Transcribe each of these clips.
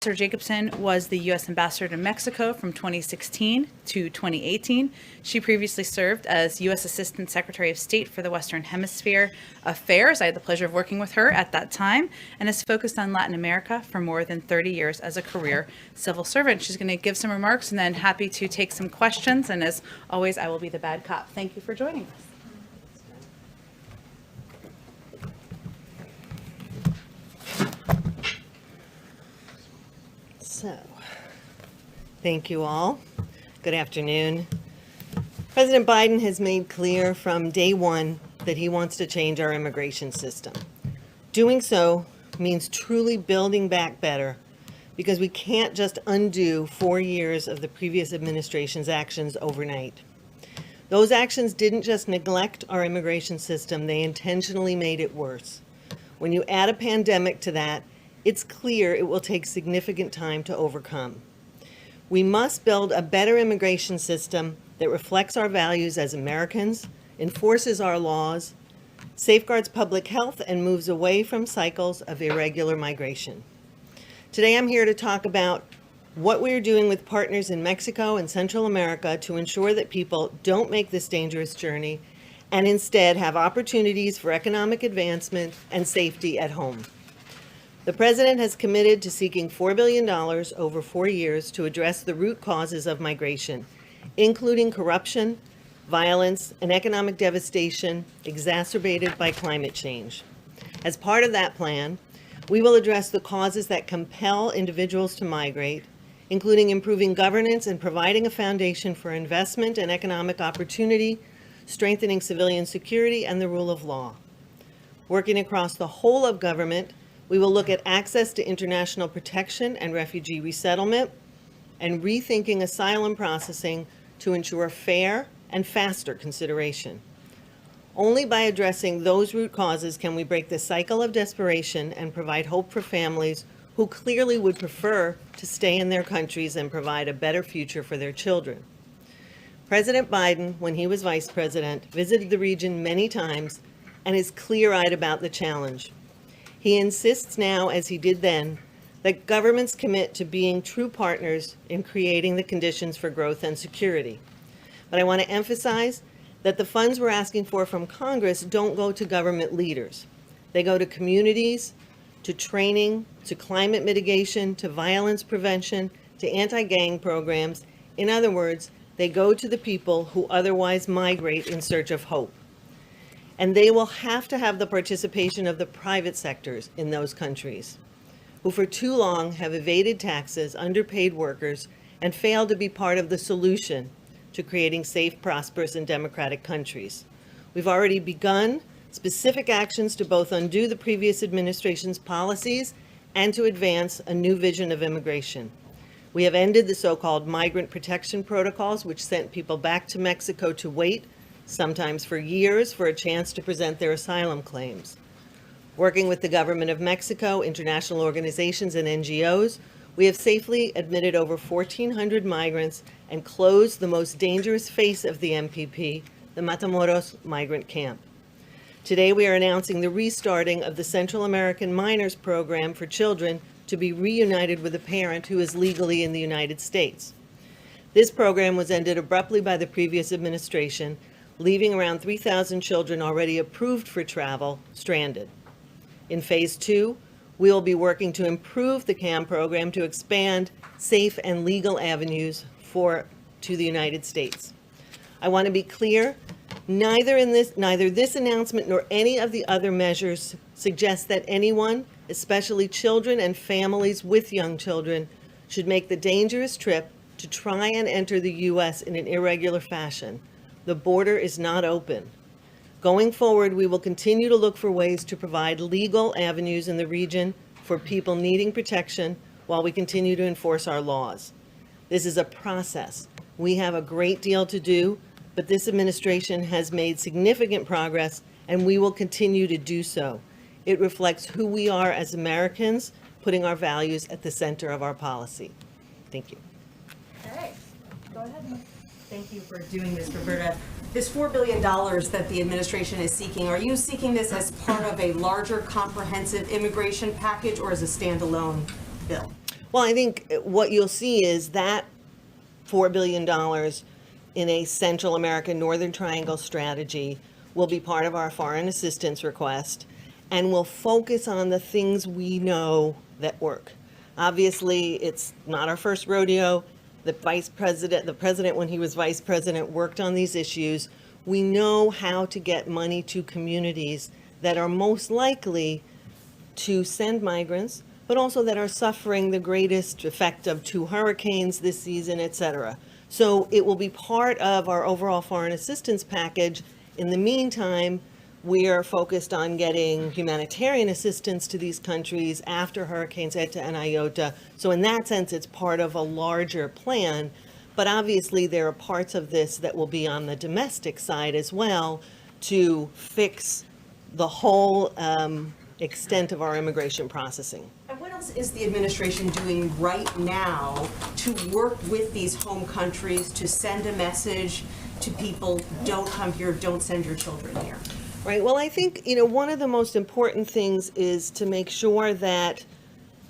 Ambassador Jacobson was the U.S. Ambassador to Mexico from 2016 to 2018. She previously served as U.S. Assistant Secretary of State for the Western Hemisphere Affairs. I had the pleasure of working with her at that time, and has focused on Latin America for more than 30 years as a career civil servant. She's going to give some remarks and then happy to take some questions. And as always, I will be the bad cop. Thank you for joining us. So, thank you all. Good afternoon. President Biden has made clear from day one that he wants to change our immigration system. Doing so means truly building back better, because we can't just undo 4 years of the previous administration's actions overnight. Those actions didn't just neglect our immigration system, they intentionally made it worse. When you add a pandemic to that, it's clear it will take significant time to overcome. We must build a better immigration system that reflects our values as Americans, enforces our laws, safeguards public health, and moves away from cycles of irregular migration. Today I'm here to talk about what we're doing with partners in Mexico and Central America to ensure that people don't make this dangerous journey and instead have opportunities for economic advancement and safety at home. The President has committed to seeking $4 billion over 4 years to address the root causes of migration, including corruption, violence, and economic devastation exacerbated by climate change. As part of that plan, we will address the causes that compel individuals to migrate, including improving governance and providing a foundation for investment and economic opportunity, strengthening civilian security and the rule of law. Working across the whole of government, we will look at access to international protection and refugee resettlement, and rethinking asylum processing to ensure fair and faster consideration. Only by addressing those root causes can we break the cycle of desperation and provide hope for families who clearly would prefer to stay in their countries and provide a better future for their children. President Biden, when he was vice president, visited the region many times and is clear-eyed about the challenge. He insists now, as he did then, that governments commit to being true partners in creating the conditions for growth and security. But I want to emphasize that the funds we're asking for from Congress don't go to government leaders. They go to communities, to training, to climate mitigation, to violence prevention, to anti-gang programs. In other words, they go to the people who otherwise migrate in search of hope. And they will have to have the participation of the private sectors in those countries, who for too long have evaded taxes, underpaid workers, and failed to be part of the solution to creating safe, prosperous, and democratic countries. We've already begun specific actions to both undo the previous administration's policies and to advance a new vision of immigration. We have ended the so-called migrant protection protocols, which sent people back to Mexico to wait, sometimes for years, for a chance to present their asylum claims. Working with the government of Mexico, international organizations, and NGOs, we have safely admitted over 1,400 migrants and closed the most dangerous face of the MPP, the Matamoros migrant camp. Today, we are announcing the restarting of the Central American Minors Program for children to be reunited with a parent who is legally in the United States. This program was ended abruptly by the previous administration, leaving around 3,000 children already approved for travel stranded. In phase 2, we will be working to improve the CAM program to expand safe and legal avenues to the United States. I want to be clear, neither this announcement nor any of the other measures suggest that anyone, especially children and families with young children, should make the dangerous trip to try and enter the U.S. in an irregular fashion. The border is not open. Going forward, we will continue to look for ways to provide legal avenues in the region for people needing protection while we continue to enforce our laws. This is a process. We have a great deal to do, but this administration has made significant progress, and we will continue to do so. It reflects who we are as Americans, putting our values at the center of our policy. Thank you. All right, go ahead. Thank you for doing this, Roberta. This $4 billion that the administration is seeking, are you seeking this as part of a larger comprehensive immigration package or as a standalone bill? Well, I think what you'll see is that $4 billion in a Central American Northern Triangle strategy will be part of our foreign assistance request and will focus on the things we know that work. Obviously, it's not our first rodeo. The president, when he was vice president, worked on these issues. We know how to get money to communities that are most likely to send migrants, but also that are suffering the greatest effect of 2 hurricanes this season, et cetera. So it will be part of our overall foreign assistance package. In the meantime, we are focused on getting humanitarian assistance to these countries after Hurricanes Eta and Iota. So in that sense, it's part of a larger plan. But obviously, there are parts of this that will be on the domestic side as well to fix the whole extent of our immigration processing. And what else is the administration doing right now to work with these home countries to send a message to people, don't come here, don't send your children here? Right. Well, I think, one of the most important things is to make sure that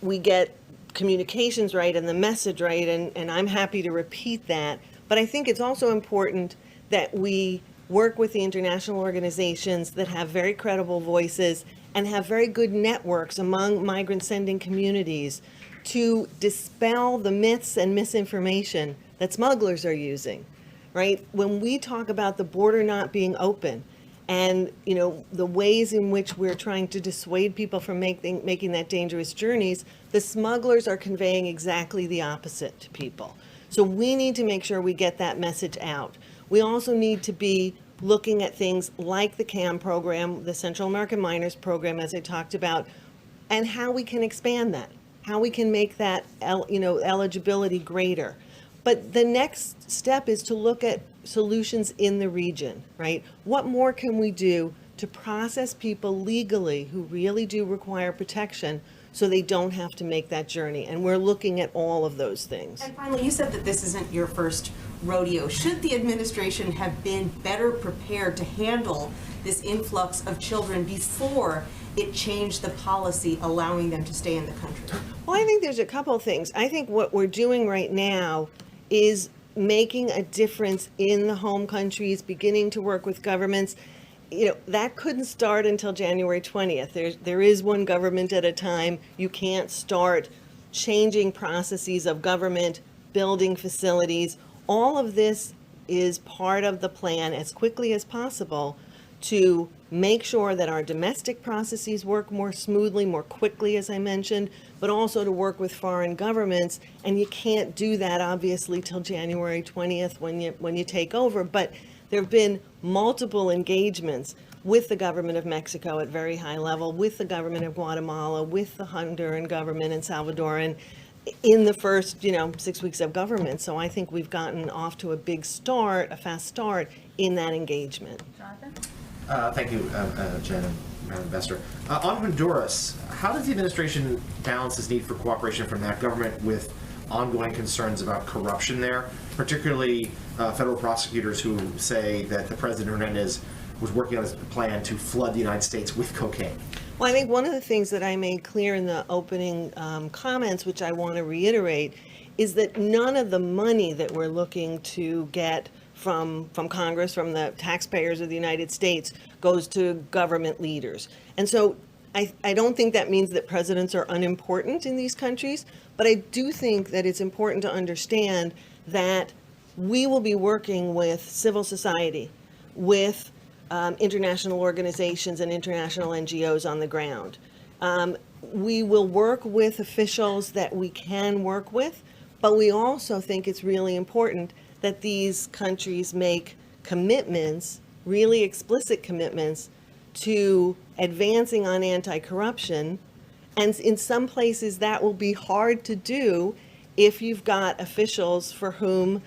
we get communications right and the message right, and I'm happy to repeat that. But I think it's also important that we work with the international organizations that have very credible voices and have very good networks among migrant sending communities to dispel the myths and misinformation that smugglers are using, right? When we talk about the border not being open and, the ways in which we're trying to dissuade people from making that dangerous journeys, the smugglers are conveying exactly the opposite to people. So we need to make sure we get that message out. We also need to be looking at things like the CAM program, the Central American Minors Program, as I talked about, and how we can expand that, how we can make that, eligibility greater. But the next step is to look at solutions in the region, right? What more can we do to process people legally who really do require protection so they don't have to make that journey? And we're looking at all of those things. And finally, you said that this isn't your first rodeo. Should the administration have been better prepared to handle this influx of children before it changed the policy allowing them to stay in the country? Well, I think there's a couple of things. I think what we're doing right now is making a difference in the home countries, beginning to work with governments. That couldn't start until January 20th. There is one government at a time. You can't start changing processes of government, building facilities. All of this is part of the plan as quickly as possible to make sure that our domestic processes work more smoothly, more quickly, as I mentioned, but also to work with foreign governments. And you can't do that, obviously, till January 20th when you take over. But there have been multiple engagements with the government of Mexico at very high level, with the government of Guatemala, with the Honduran government and Salvadoran in the first, 6 weeks of government. So I think we've gotten off to a fast start in that engagement. Jonathan? Thank you, Jen and Madam Ambassador. On Honduras, how does the administration balance this need for cooperation from that government with ongoing concerns about corruption there, particularly federal prosecutors who say that the President Hernandez was working on his plan to flood the United States with cocaine? Well, I think one of the things that I made clear in the opening comments, which I want to reiterate, is that none of the money that we're looking to get from Congress, from the taxpayers of the United States, goes to government leaders. And so I don't think that means that presidents are unimportant in these countries, but I do think that it's important to understand that we will be working with civil society, with international organizations and international NGOs on the ground. We will work with officials that we can work with, but we also think it's really important that these countries make commitments, really explicit commitments, to advancing on anti-corruption. And in some places that will be hard to do if you've got officials for whom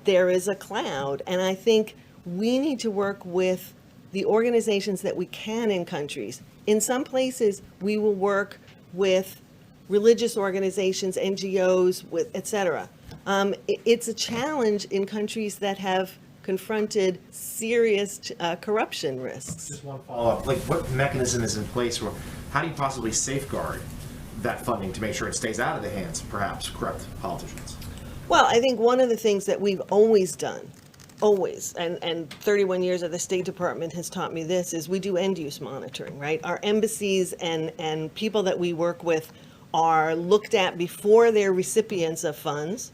there is a cloud. And I think we need to work with the organizations that we can in countries. In some places, we will work with religious organizations, NGOs, with et cetera. It's a challenge in countries that have confronted serious corruption risks. Just one follow-up. What mechanism is in place, or how do you possibly safeguard that funding to make sure it stays out of the hands of perhaps corrupt politicians? Well, I think one of the things that we've always done, always, and 31 years of the State Department has taught me this, is we do end-use monitoring, right? Our embassies and people that we work with are looked at before they're recipients of funds,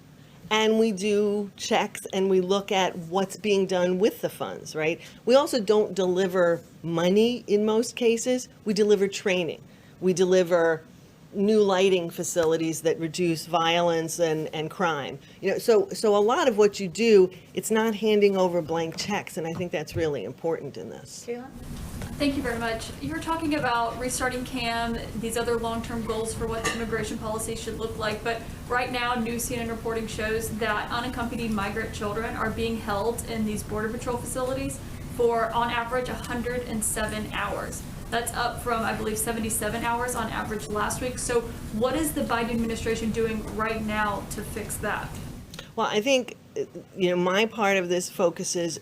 and we do checks and we look at what's being done with the funds, right? We also don't deliver money in most cases. We deliver training. We deliver new lighting facilities that reduce violence and crime. You know, so a lot of what you do, it's not handing over blank checks, and I think that's really important in this. Kayla? Thank you very much. You were talking about restarting CAM, these other long-term goals for what immigration policy should look like, but right now, news CNN reporting shows that unaccompanied migrant children are being held in these Border Patrol facilities for, on average, 107 hours. That's up from, I believe, 77 hours on average last week. So what is the Biden administration doing right now to fix that? Well, I think, you know, my part of this focuses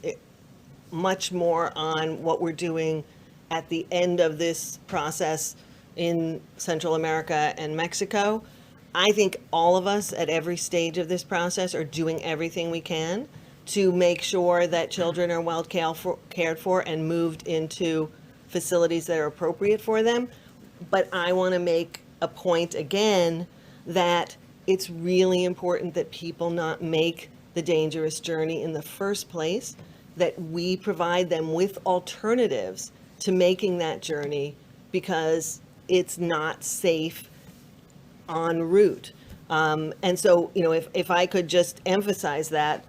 much more on what we're doing at the end of this process in Central America and Mexico. I think all of us at every stage of this process are doing everything we can to make sure that children are well cared for and moved into facilities that are appropriate for them. But I want to make a point again that it's really important that people not make the dangerous journey in the first place, that we provide them with alternatives to making that journey because it's not safe en route. And so, you know, if I could just emphasize that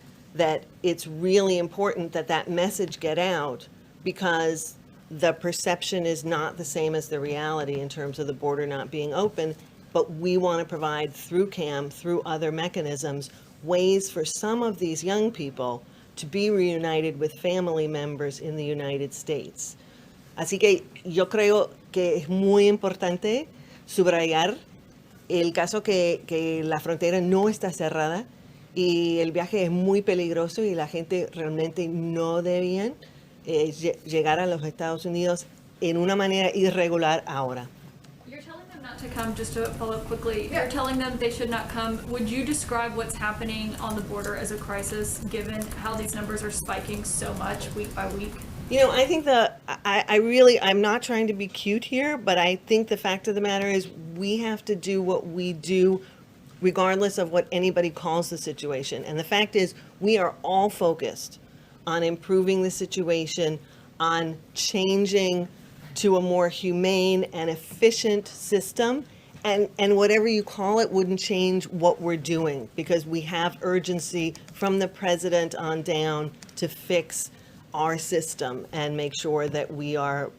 it's really important that that message get out, because the perception is not the same as the reality in terms of the border not being open, but we want to provide through CAM, through other mechanisms, ways for some of these young people to be reunited with family members in the United States. Así que yo creo que es muy importante subrayar el caso que la frontera no está cerrada y el viaje es muy peligroso y la gente realmente no debían llegar a los Estados Unidos en una manera irregular ahora. You're telling them not to come, just to follow up quickly, you're telling them they should not come. Would you describe what's happening on the border as a crisis, given how these numbers are spiking so much week by week? You know, I think I'm not trying to be cute here, but I think the fact of the matter is we have to do what we do regardless of what anybody calls the situation. And the fact is we are all focused on improving the situation, on changing to a more humane and efficient system. And whatever you call it wouldn't change what we're doing, because we have urgency from the president on down to fix our system and make sure that we are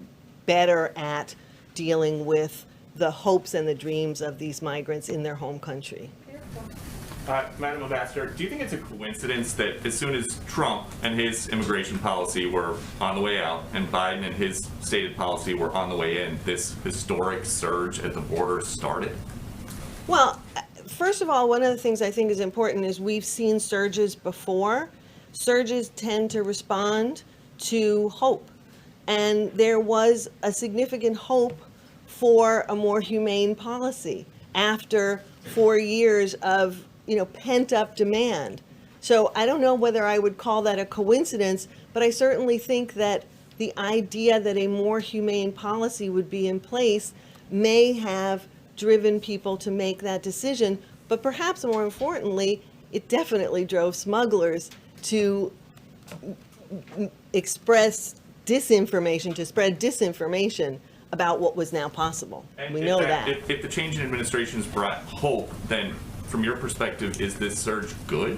better at dealing with the hopes and the dreams of these migrants in their home country. Madam Ambassador, do you think it's a coincidence that as soon as Trump and his immigration policy were on the way out and Biden and his stated policy were on the way in, this historic surge at the border started? Well, first of all, one of the things I think is important is we've seen surges before. Surges tend to respond to hope. And there was a significant hope for a more humane policy after 4 years of, pent-up demand. So I don't know whether I would call that a coincidence, but I certainly think that the idea that a more humane policy would be in place may have driven people to make that decision. But perhaps more importantly, it definitely drove smugglers to express disinformation, to spread disinformation about what was now possible. And we know that. If the change in administrations brought hope, then from your perspective, is this surge good?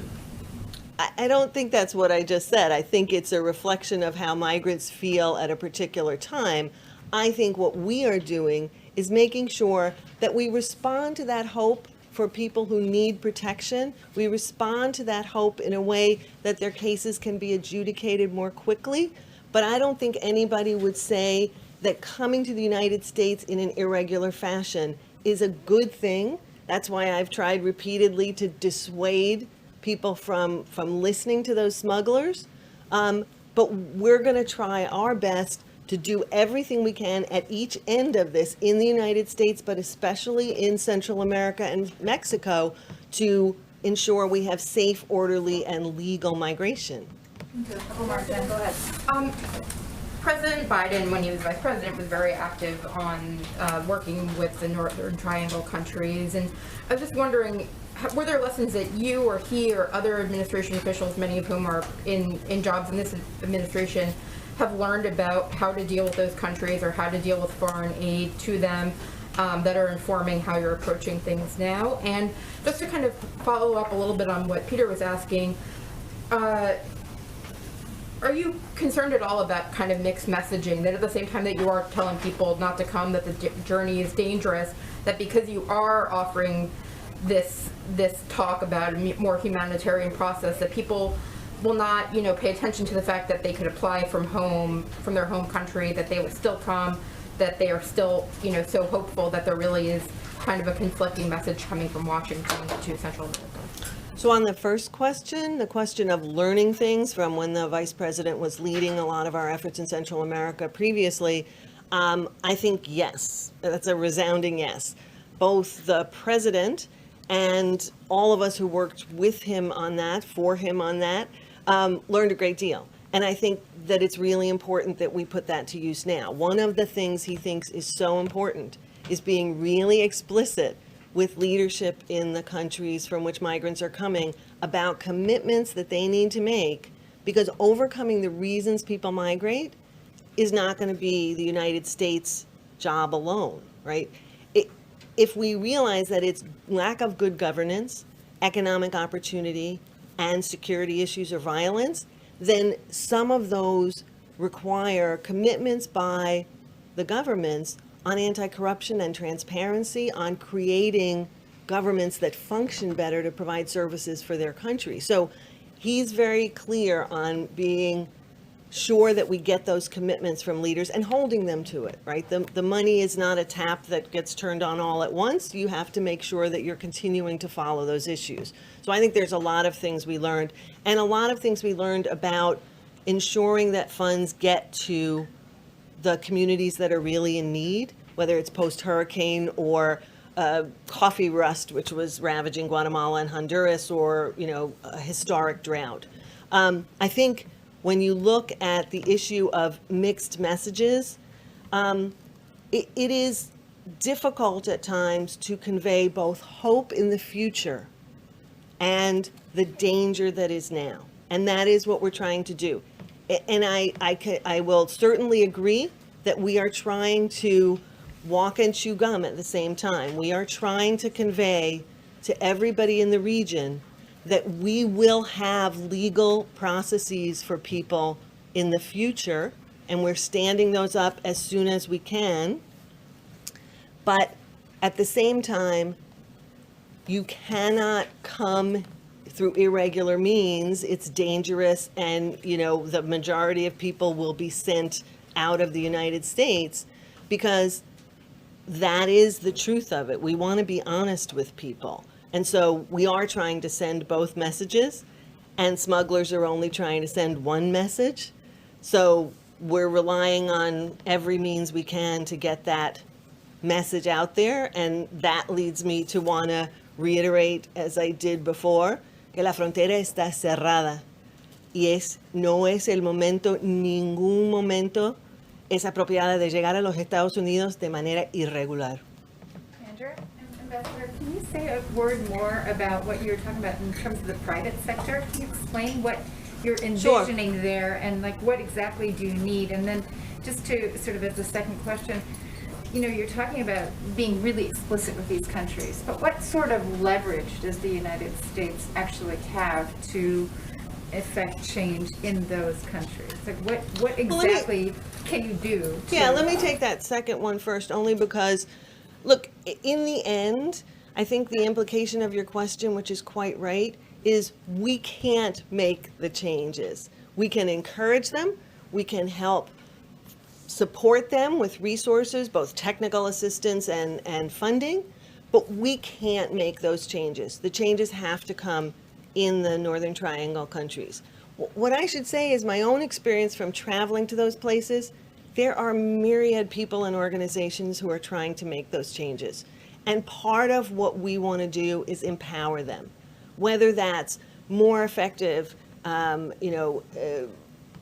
I don't think that's what I just said. I think it's a reflection of how migrants feel at a particular time. I think what we are doing is making sure that we respond to that hope for people who need protection. We respond to that hope in a way that their cases can be adjudicated more quickly. But I don't think anybody would say that coming to the United States in an irregular fashion is a good thing. That's why I've tried repeatedly to dissuade people from listening to those smugglers. But we're going to try our best to do everything we can at each end of this in the United States, but especially in Central America and Mexico, to ensure we have safe, orderly, and legal migration. Omar, Jen, go ahead. President Biden, when he was vice president, was very active on working with the Northern Triangle countries. And I was just wondering, were there lessons that you or he or other administration officials, many of whom are in jobs in this administration, have learned about how to deal with those countries or how to deal with foreign aid to them that are informing how you're approaching things now? And just to kind of follow up a little bit on what Peter was asking, are you concerned at all about kind of mixed messaging, that at the same time that you are telling people not to come, that the journey is dangerous, that because you are offering this talk about a more humanitarian process, that people will not, pay attention to the fact that they could apply from their home country, that they would still come, that they are still, so hopeful, that there really is kind of a conflicting message coming from Washington to Central America? So on the first question, the question of learning things from when the vice president was leading a lot of our efforts in Central America previously, I think yes, that's a resounding yes. Both the president and all of us who worked with him on that, for him on that, learned a great deal. And I think that it's really important that we put that to use now. One of the things he thinks is so important is being really explicit with leadership in the countries from which migrants are coming about commitments that they need to make, because overcoming the reasons people migrate is not going to be the United States' job alone, right? If we realize that it's lack of good governance, economic opportunity, and security issues or violence, then some of those require commitments by the governments on anti-corruption and transparency, on creating governments that function better to provide services for their country. So he's very clear on being sure that we get those commitments from leaders and holding them to it, right? The money is not a tap that gets turned on all at once. You have to make sure that you're continuing to follow those issues. So I think there's a lot of things we learned, and a lot of things we learned about ensuring that funds get to the communities that are really in need, whether it's post-hurricane or coffee rust, which was ravaging Guatemala and Honduras, or a historic drought. I think when you look at the issue of mixed messages, it is difficult at times to convey both hope in the future and the danger that is now. And that is what we're trying to do. And I will certainly agree that we are trying to walk and chew gum at the same time. We are trying to convey to everybody in the region that we will have legal processes for people in the future, and we're standing those up as soon as we can. But at the same time, you cannot come through irregular means. It's dangerous, and the majority of people will be sent out of the United States, because that is the truth of it. We want to be honest with people. And so we are trying to send both messages, and smugglers are only trying to send one message. So we're relying on every means we can to get that message out there. And that leads me to want to reiterate, as I did before, que la frontera está cerrada. Y no es el momento, ningún momento es apropiada de llegar a los Estados Unidos de manera irregular. Andrew? Ambassador, can you say a word more about what you were talking about in terms of the private sector? Can you explain what you're envisioning there, and what exactly do you need? And then just to sort of as a second question, you're talking about being really explicit with these countries, but what sort of leverage does the United States actually have to affect change in those countries? What exactly can you do? Yeah, let me take that second one first, only because, look, in the end, I think the implication of your question, which is quite right, is we can't make the changes. We can encourage them. We can help support them with resources, both technical assistance and funding, but we can't make those changes. The changes have to come in the Northern Triangle countries. What I should say is my own experience from traveling to those places, there are myriad people and organizations who are trying to make those changes. And part of what we want to do is empower them, whether that's more effective,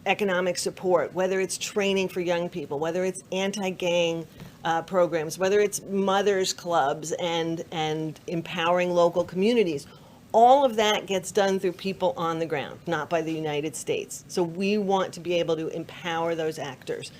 economic support, whether it's training for young people, whether it's anti-gang programs, whether it's mothers clubs and empowering local communities. All of that gets done through people on the ground, not by the United States. So we want to be able to empower those actors.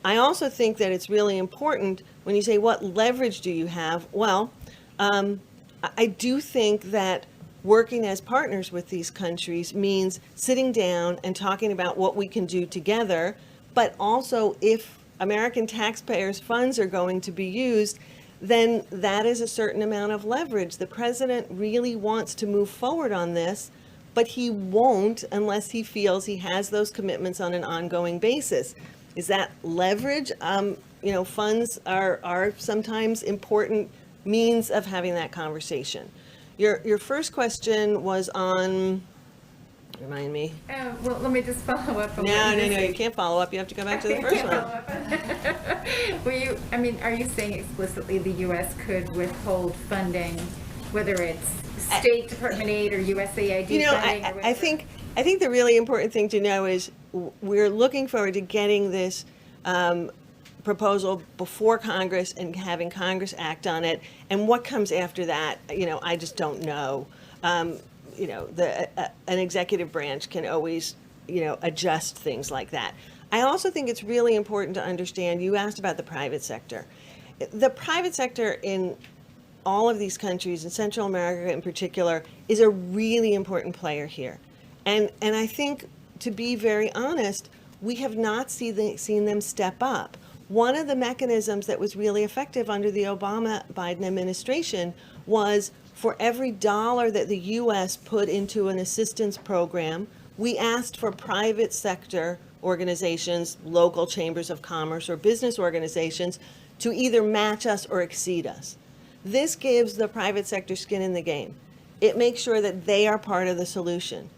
I also think that it's really important when you say, what leverage do you have? Well, I do think that working as partners with these countries means sitting down and talking about what we can do together, but also if American taxpayers' funds are going to be used, then that is a certain amount of leverage. The president really wants to move forward on this, but he won't unless he feels he has those commitments on an ongoing basis. Is that leverage? Funds are sometimes important means of having that conversation. Your first question was on, remind me. Well, let me just follow up on No, you can't follow up. You have to go back to the first one. Are you saying explicitly the U.S. could withhold funding, whether it's State Department aid or USAID funding? I think the really important thing to know is we're looking forward to getting this proposal before Congress and having Congress act on it. And what comes after that, I just don't know. An executive branch can always, adjust things like that. I also think it's really important to understand, you asked about the private sector. The private sector in all of these countries, in Central America in particular, is a really important player here. And I think, to be very honest, we have not seen them step up. One of the mechanisms that was really effective under the Obama-Biden administration was for every dollar that the U.S. put into an assistance program, we asked for private sector organizations, local chambers of commerce or business organizations, to either match us or exceed us. This gives the private sector skin in the game. It makes sure that they are part of the solution.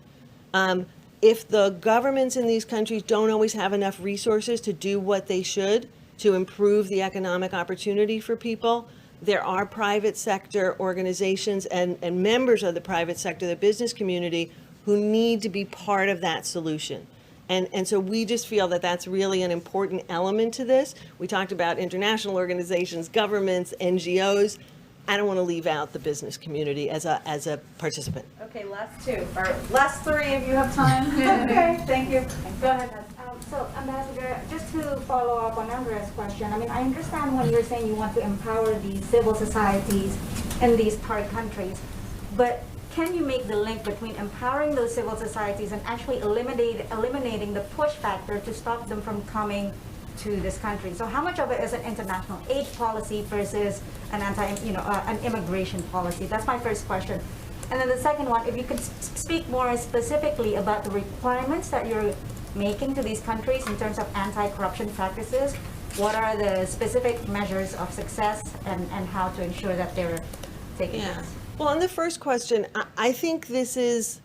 If the governments in these countries don't always have enough resources to do what they should to improve the economic opportunity for people, there are private sector organizations and members of the private sector, the business community, who need to be part of that solution. And so we just feel that that's really an important element to this. We talked about international organizations, governments, NGOs. I don't want to leave out the business community as a participant. Okay, last two, or last three if you have time. Okay, thank you. Go ahead. So, Ambassador, just to follow up on Andrea's question, I understand when you're saying you want to empower the civil societies in these third countries, but can you make the link between empowering those civil societies and actually eliminating the push factor to stop them from coming to this country? So how much of it is an international aid policy versus an an immigration policy? That's my first question. And then the second one, if you could speak more specifically about the requirements that you're making to these countries in terms of anti-corruption practices. What are the specific measures of success and how to ensure that they're taking place? Well, on the first question, I think this is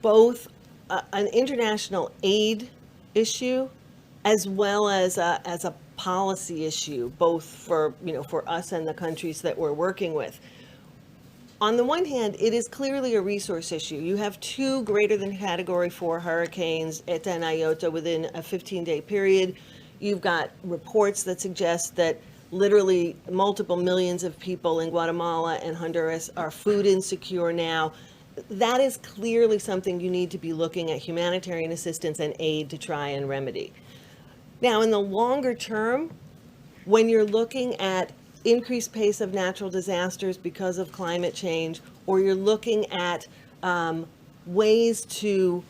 both an international aid issue as well as a policy issue, both for us and the countries that we're working with. On the one hand, it is clearly a resource issue. You have two greater than Category 4 hurricanes, Eta and Iota, within a 15-day period. You've got reports that suggest that literally multiple millions of people in Guatemala and Honduras are food insecure now. That is clearly something you need to be looking at humanitarian assistance and aid to try and remedy. Now, in the longer term, when you're looking at increased pace of natural disasters because of climate change, or you're looking at ways to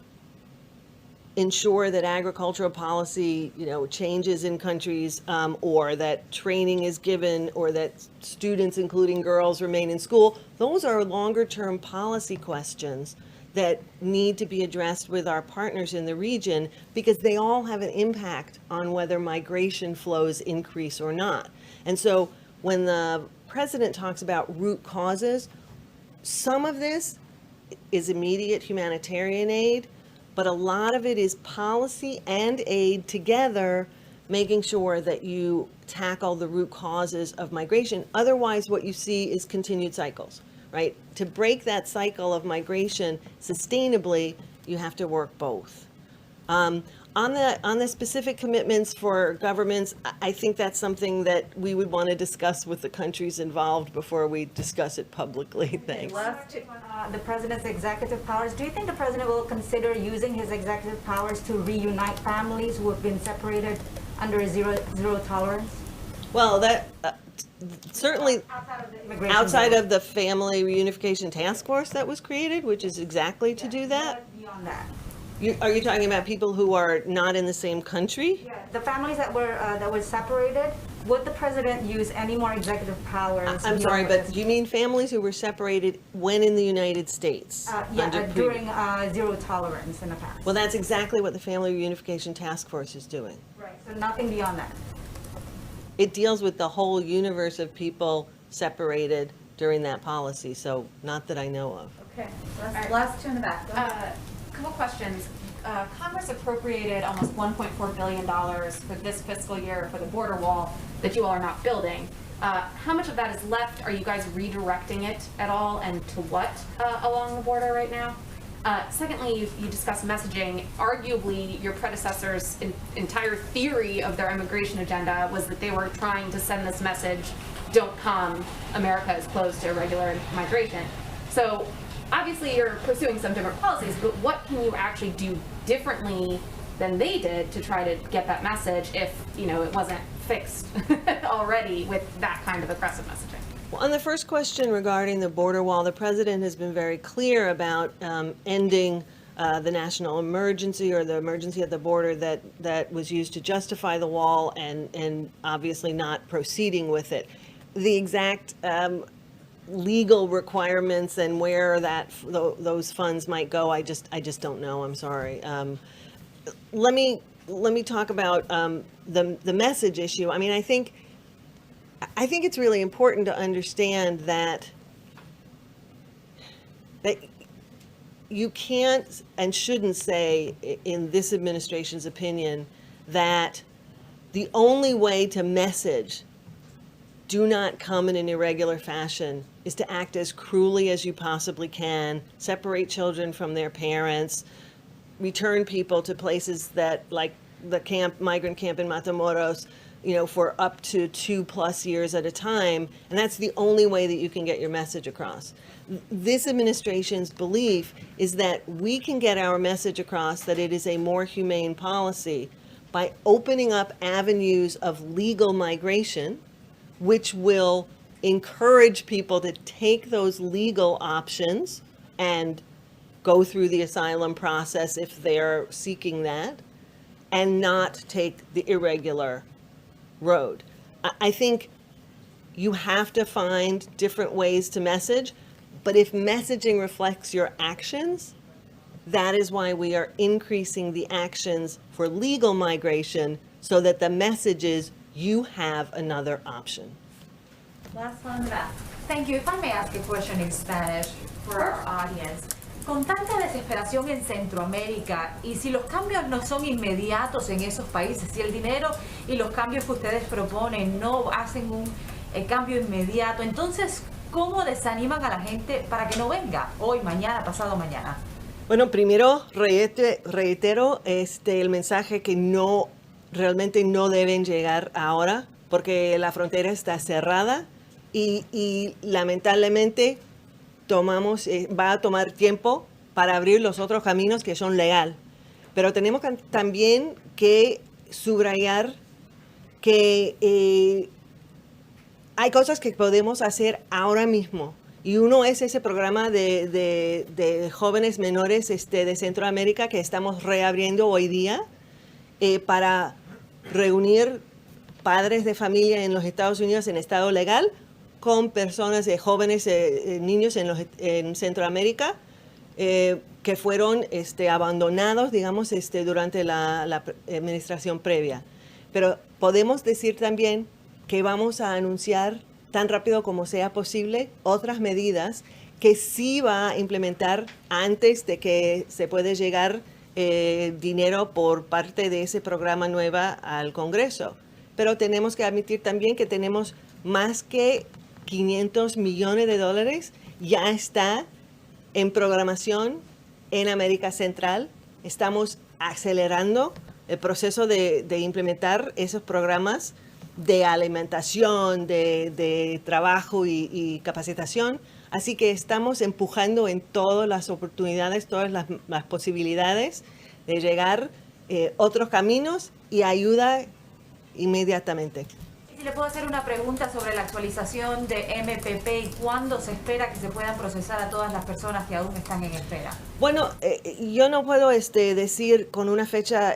ensure that agricultural policy, changes in countries, or that training is given, or that students, including girls, remain in school, those are longer-term policy questions that need to be addressed with our partners in the region, because they all have an impact on whether migration flows increase or not. And so when the president talks about root causes, some of this is immediate humanitarian aid, but a lot of it is policy and aid together making sure that you tackle the root causes of migration. Otherwise, what you see is continued cycles, right? To break that cycle of migration sustainably, you have to work both. On the specific commitments for governments, I think that's something that we would want to discuss with the countries involved before we discuss it publicly. Thanks. The president's executive powers. Do you think the president will consider using his executive powers to reunite families who have been separated under zero tolerance? Well, that certainly outside of the Family Reunification Task Force that was created, which is exactly to do that. Beyond that. Are you talking about people who are not in the same country? Yeah, the families that were separated. Would the president use any more executive powers? I'm sorry, but do you mean families who were separated when in the United States? During zero tolerance in the past. Well, that's exactly what the Family Reunification Task Force is doing. Right. So nothing beyond that. It deals with the whole universe of people separated during that policy, so not that I know of. Okay, last two in the back. Go ahead. Couple questions. Congress appropriated almost $1.4 billion for this fiscal year for the border wall that you all are not building. How much of that is left? Are you guys redirecting it at all, and to what along the border right now? Secondly, you discussed messaging. Arguably, your predecessors' entire theory of their immigration agenda was that they were trying to send this message, don't come, America is closed to irregular migration. So obviously you're pursuing some different policies, but what can you actually do differently than they did to try to get that message if, it wasn't fixed already with that kind of aggressive messaging? Well, on the first question regarding the border wall, the president has been very clear about ending the national emergency or the emergency at the border that was used to justify the wall and obviously not proceeding with it. The exact legal requirements and where those funds might go, I just don't know. I'm sorry. Let me talk about the message issue. I mean, I think it's really important to understand that you can't and shouldn't say, in this administration's opinion, that the only way to message do not come in an irregular fashion is to act as cruelly as you possibly can, separate children from their parents, return people to places that, like the migrant camp in Matamoros, for up to 2+ years at a time, and that's the only way that you can get your message across. This administration's belief is that we can get our message across that it is a more humane policy by opening up avenues of legal migration, which will encourage people to take those legal options and go through the asylum process if they're seeking that, and not take the irregular road. I think you have to find different ways to message, but if messaging reflects your actions, that is why we are increasing the actions for legal migration so that the message is you have another option. Last one in the back. Thank you. If I may ask a question in Spanish for our audience. Con tanta desesperación en Centroamérica, y si los cambios no son inmediatos en esos países, si el dinero y los cambios que ustedes proponen no hacen un cambio inmediato, entonces, ¿cómo desaniman a la gente para que no venga hoy, mañana, pasado mañana? Bueno, primero reitero el mensaje que realmente no deben llegar ahora, porque la frontera está cerrada y lamentablemente va a tomar tiempo para abrir los otros caminos que son legal. Pero tenemos también que subrayar que hay cosas que podemos hacer ahora mismo. Y uno es ese programa de jóvenes menores de Centroamérica que estamos reabriendo hoy día para reunir padres de familia en los Estados Unidos en estado legal con personas, jóvenes, niños en Centroamérica que fueron abandonados, digamos, durante la administración previa. Pero podemos decir también que vamos a anunciar tan rápido como sea posible otras medidas que sí va a implementar antes de que se puede llegar dinero por parte de ese programa nueva al Congreso. Pero tenemos que admitir también que tenemos más que 500 millones de dólares ya está en programación en América Central. Estamos acelerando el proceso de implementar esos programas de alimentación, de trabajo y capacitación. Así que estamos empujando en todas las oportunidades, todas las posibilidades de llegar otros caminos y ayuda inmediatamente. Si le puedo hacer una pregunta sobre la actualización de MPP y cuándo se espera que se puedan procesar a todas las personas que aún están en espera. Bueno, yo no puedo decir con una fecha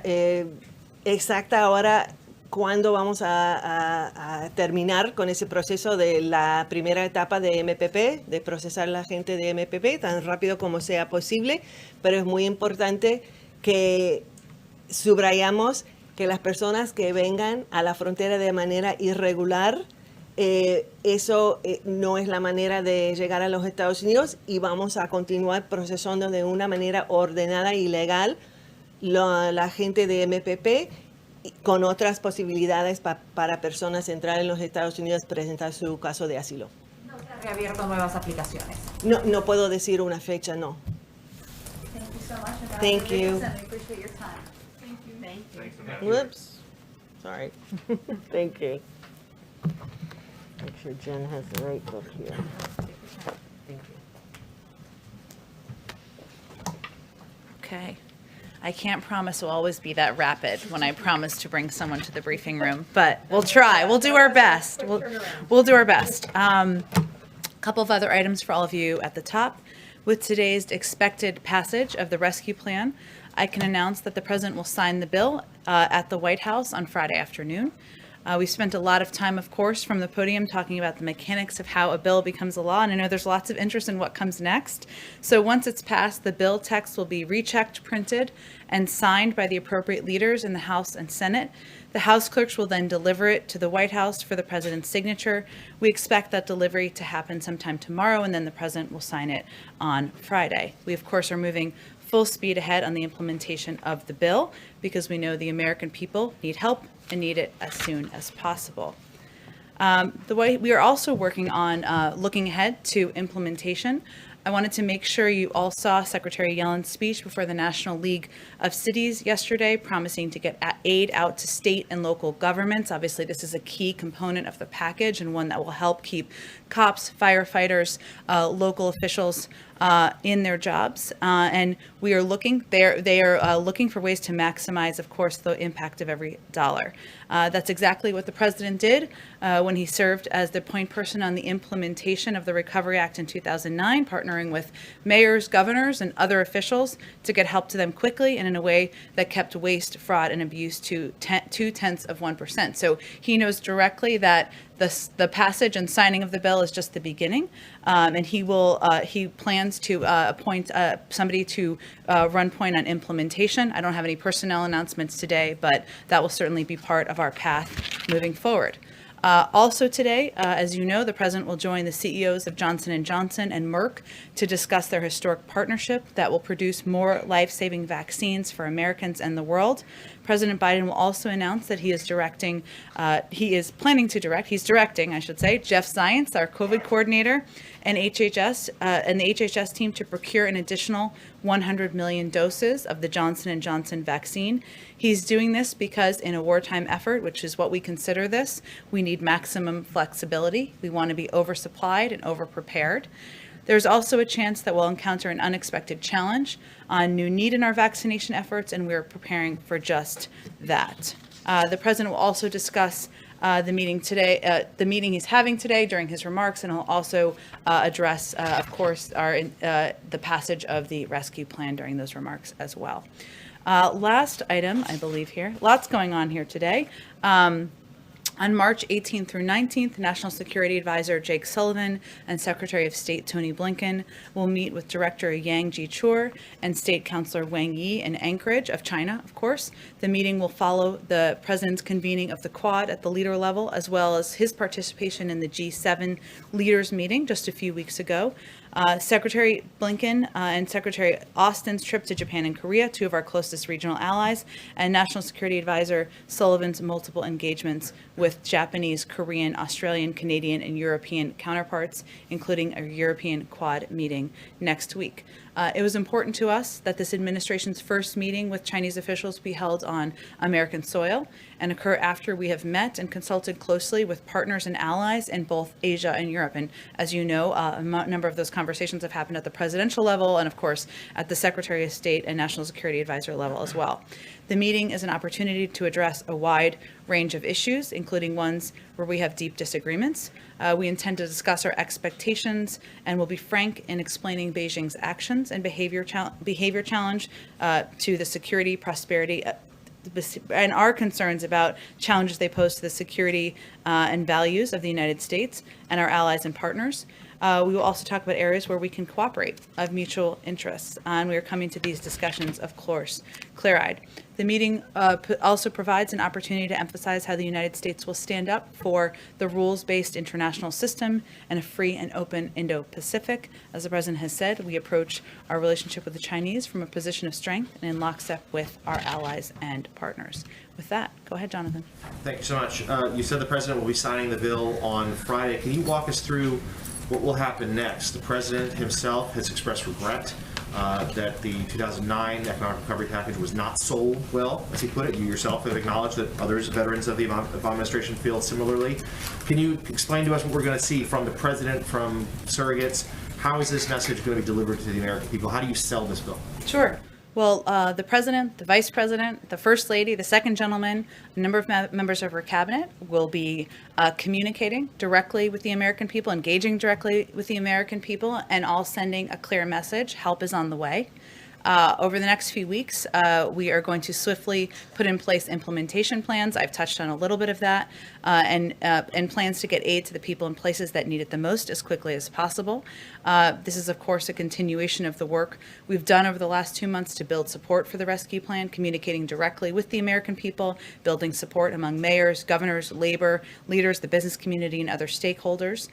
exacta ahora cuándo vamos a terminar con ese proceso de la primera etapa de MPP, de procesar a la gente de MPP tan rápido como sea posible, pero es muy importante que subrayamos que las personas que vengan a la frontera de manera irregular, eso no es la manera de llegar a los Estados Unidos y vamos a continuar procesando de una manera ordenada y legal la gente de MPP con otras posibilidades para personas entrar en los Estados Unidos presentar su caso de asilo. No se han reabierto nuevas aplicaciones. No puedo decir una fecha, no. Thank you so much. Ambassador Thank you. Jacobson. We appreciate your time. Thank you. Thanks, Ambassador. Whoops. Sorry. Thank you. Make sure Jen has the right book here. Thank you. Okay. I can't promise we'll always be that rapid when I promise to bring someone to the briefing room, but we'll try. We'll do our best. We'll do our best. A couple of other items for all of you at the top. With today's expected passage of the rescue plan, I can announce that the President will sign the bill at the White House on Friday afternoon. We spent a lot of time, of course, from the podium talking about the mechanics of how a bill becomes a law, and I know there's lots of interest in what comes next. So once it's passed, the bill text will be rechecked, printed, and signed by the appropriate leaders in the House and Senate. The House clerks will then deliver it to the White House for the President's signature. We expect that delivery to happen sometime tomorrow, and then the President will sign it on Friday. We, of course, are moving full speed ahead on the implementation of the bill because we know the American people need help and need it as soon as possible. We are also working on looking ahead to implementation. I wanted to make sure you all saw Secretary Yellen's speech before the National League of Cities yesterday, promising to get aid out to state and local governments. Obviously, this is a key component of the package and one that will help keep cops, firefighters, local officials in their jobs. And we are looking, they are looking for ways to maximize, of course, the impact of every dollar. That's exactly what the President did when he served as the point person on the implementation of the Recovery Act in 2009, partnering with mayors, governors, and other officials to get help to them quickly and in a way that kept waste, fraud, and abuse to 0.2%. So he knows directly that the passage and signing of the bill is just the beginning, and he plans to appoint somebody to run point on implementation. I don't have any personnel announcements today, but that will certainly be part of our path moving forward. Also today, as you know, the President will join the CEOs of Johnson & Johnson and Merck to discuss their historic partnership that will produce more life-saving vaccines for Americans and the world. President Biden will also announce that he's directing, Jeff Zients, our COVID coordinator, and the HHS team to procure an additional 100 million doses of the Johnson & Johnson vaccine. He's doing this because in a wartime effort, which is what we consider this, we need maximum flexibility. We want to be oversupplied and overprepared. There's also a chance that we'll encounter an unexpected challenge on new need in our vaccination efforts, and we're preparing for just that. The President will also discuss the meeting he's having today during his remarks, and he'll also address, of course, the passage of the rescue plan during those remarks as well. Last item, I believe here, lots going on here today. On March 18th through 19th, National Security Advisor Jake Sullivan and Secretary of State Tony Blinken will meet with Director Yang Jichur and State Councilor Wang Yi in Anchorage of China, of course. The meeting will follow the President's convening of the Quad at the leader level, as well as his participation in the G7 leaders meeting just a few weeks ago. Secretary Blinken and Secretary Austin's trip to Japan and Korea, two of our closest regional allies, and National Security Advisor Sullivan's multiple engagements with Japanese, Korean, Australian, Canadian, and European counterparts, including a European Quad meeting next week. It was important to us that this administration's first meeting with Chinese officials be held on American soil and occur after we have met and consulted closely with partners and allies in both Asia and Europe. And as you know, a number of those conversations have happened at the presidential level and, of course, at the Secretary of State and National Security Advisor level as well. The meeting is an opportunity to address a wide range of issues, including ones where we have deep disagreements. We intend to discuss our expectations and will be frank in explaining Beijing's actions and behavior challenge to the security, prosperity, and our concerns about challenges they pose to the security and values of the United States and our allies and partners. We will also talk about areas where we can cooperate of mutual interests, and we are coming to these discussions, of course, clear-eyed. The meeting also provides an opportunity to emphasize how the United States will stand up for the rules-based international system and a free and open Indo-Pacific. As the President has said, we approach our relationship with the Chinese from a position of strength and in lockstep with our allies and partners. With that, go ahead, Jonathan. Thank you so much. You said the President will be signing the bill on Friday. Can you walk us through what will happen next? The President himself has expressed regret that the 2009 economic recovery package was not sold well, as he put it. You yourself have acknowledged that others, veterans of the Obama administration, feel similarly. Can you explain to us what we're going to see from the President, from surrogates? How is this message going to be delivered to the American people? How do you sell this bill? Sure. Well, the President, the Vice President, the First Lady, the Second Gentleman, a number of members of her cabinet will be communicating directly with the American people, engaging directly with the American people, and all sending a clear message: help is on the way. Over the next few weeks, we are going to swiftly put in place implementation plans. I've touched on a little bit of that, and plans to get aid to the people in places that need it the most as quickly as possible. This is, of course, a continuation of the work we've done over the last 2 months to build support for the rescue plan, communicating directly with the American people, building support among mayors, governors, labor leaders, the business community, and other stakeholders.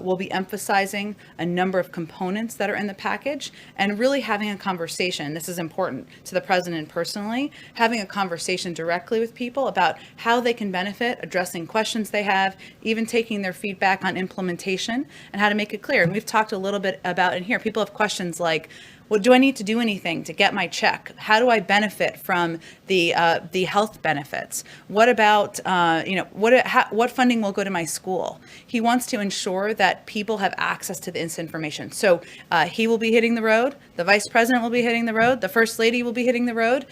We'll be emphasizing a number of components that are in the package and really having a conversation. This is important to the President personally, having a conversation directly with people about how they can benefit, addressing questions they have, even taking their feedback on implementation and how to make it clear. And we've talked a little bit about in here. People have questions like, well, do I need to do anything to get my check? How do I benefit from the health benefits? What about what funding will go to my school? He wants to ensure that people have access to this information. So he will be hitting the road. The Vice President will be hitting the road. The First Lady will be hitting the road.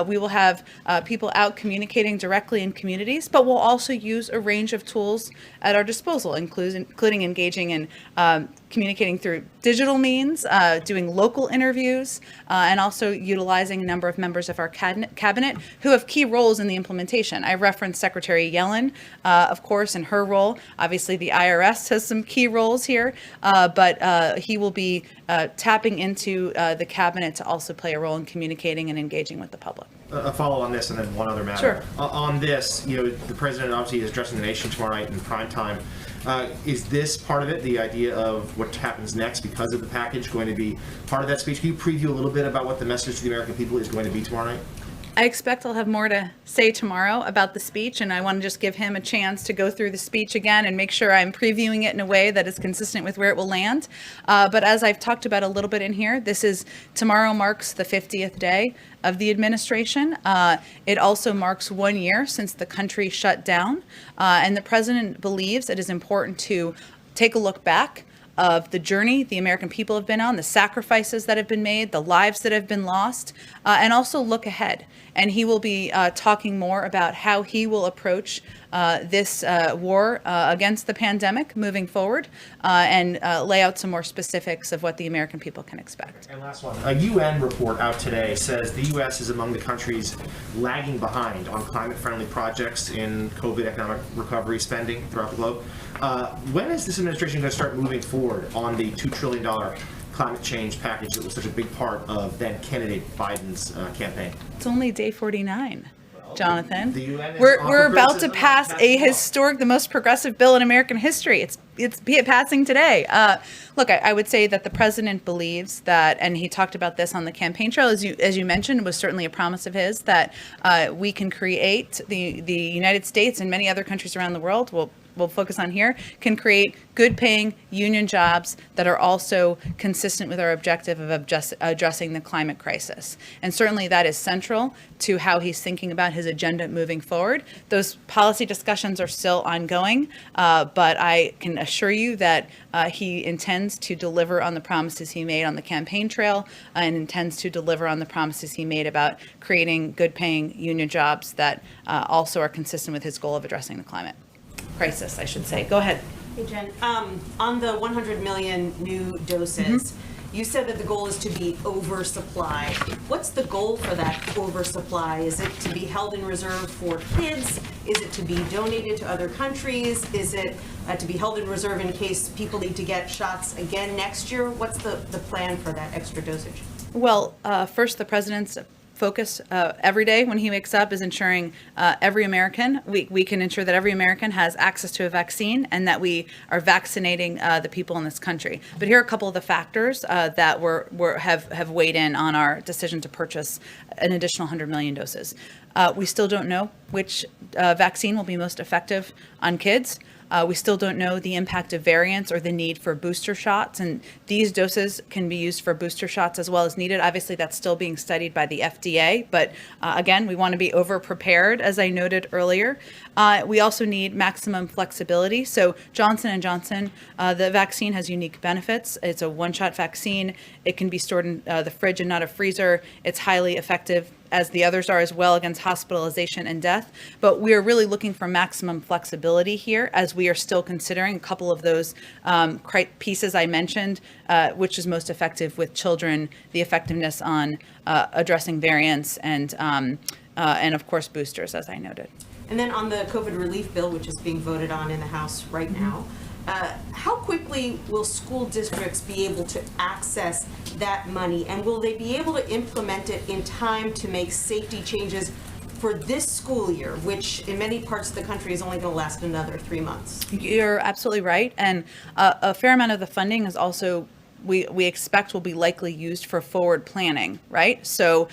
We will have people out communicating directly in communities, but we'll also use a range of tools at our disposal, including engaging in communicating through digital means, doing local interviews, and also utilizing a number of members of our cabinet who have key roles in the implementation. I referenced Secretary Yellen, of course, in her role. Obviously, the IRS has some key roles here, but he will be tapping into the cabinet to also play a role in communicating and engaging with the public. A follow on this, and then one other matter. Sure. On this, the President obviously is addressing the nation tomorrow night in prime time. Is this part of it, the idea of what happens next because of the package, going to be part of that speech? Can you preview a little bit about what the message to the American people is going to be tomorrow night? I expect I'll have more to say tomorrow about the speech, and I want to just give him a chance to go through the speech again and make sure I'm previewing it in a way that is consistent with where it will land. But as I've talked about a little bit in here, tomorrow marks the 50th day of the administration. It also marks 1 year since the country shut down, and the President believes it is important to take a look back of the journey the American people have been on, the sacrifices that have been made, the lives that have been lost, and also look ahead. And he will be talking more about how he will approach this war against the pandemic moving forward, and lay out some more specifics of what the American people can expect. And last one, a UN report out today says the U.S. is among the countries lagging behind on climate-friendly projects in COVID economic recovery spending throughout the globe. When is this administration going to start moving forward on the $2 trillion climate change package that was such a big part of then candidate Biden's campaign? It's only day 49. Jonathan, The UN we're about to pass the most progressive bill in American history. it's passing today. Look, I would say that the president believes that, and he talked about this on the campaign trail, as you mentioned, was certainly a promise of his, that we can create the United States and many other countries around the world. We'll focus on here, can create good paying union jobs that are also consistent with our objective of addressing the climate crisis. And certainly that is central to how he's thinking about his agenda moving forward. Those policy discussions are still ongoing, but I can assure you that he intends to deliver on the promises he made on the campaign trail and intends to deliver on the promises he made about creating good paying union jobs that also are consistent with his goal of addressing the climate crisis, I should say. Go ahead. Hey, Jen, on the 100 million new doses, you said that the goal is to be oversupply. What's the goal for that oversupply? Is it to be held in reserve for kids? Is it to be donated to other countries? Is it to be held in reserve in case people need to get shots again next year? What's the plan for that extra dosage? Well, first, the president's focus every day when he wakes up is ensuring every American, we can ensure that every American has access to a vaccine and that we are vaccinating the people in this country. But here are a couple of the factors that have weighed in on our decision to purchase an additional 100 million doses. We still don't know which vaccine will be most effective on kids. We still don't know the impact of variants or the need for booster shots, and these doses can be used for booster shots as well as needed. Obviously, that's still being studied by the FDA, but again, we want to be over-prepared, as I noted earlier. We also need maximum flexibility. So Johnson & Johnson, the vaccine has unique benefits. It's a one-shot vaccine. It can be stored in the fridge and not a freezer. It's highly effective, as the others are as well, against hospitalization and death. But we are really looking for maximum flexibility here, as we are still considering a couple of those pieces I mentioned, which is most effective with children, the effectiveness on addressing variants, and of course boosters, as I noted. And then on the COVID relief bill, which is being voted on in the House right now, how quickly will school districts be able to access that money? And will they be able to implement it in time to make safety changes for this school year, which in many parts of the country is only going to last another 3 months? You're absolutely right. And a fair amount of the funding is also we expect will be likely used for forward planning, right? So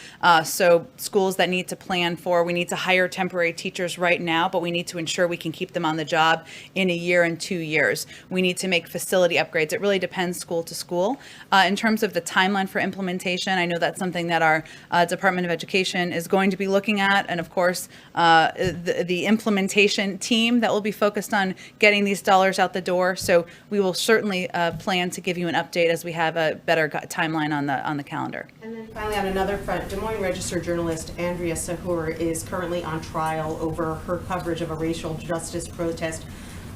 schools that need to plan for, we need to hire temporary teachers right now, but we need to ensure we can keep them on the job in a year and 2 years. We need to make facility upgrades. It really depends school to school. In terms of the timeline for implementation, I know that's something that our Department of Education is going to be looking at, and of course, the implementation team that will be focused on getting these dollars out the door. So we will certainly plan to give you an update as we have a better timeline on the calendar. And then finally, on another front, Des Moines Register journalist Andrea Sahur is currently on trial over her coverage of a racial justice protest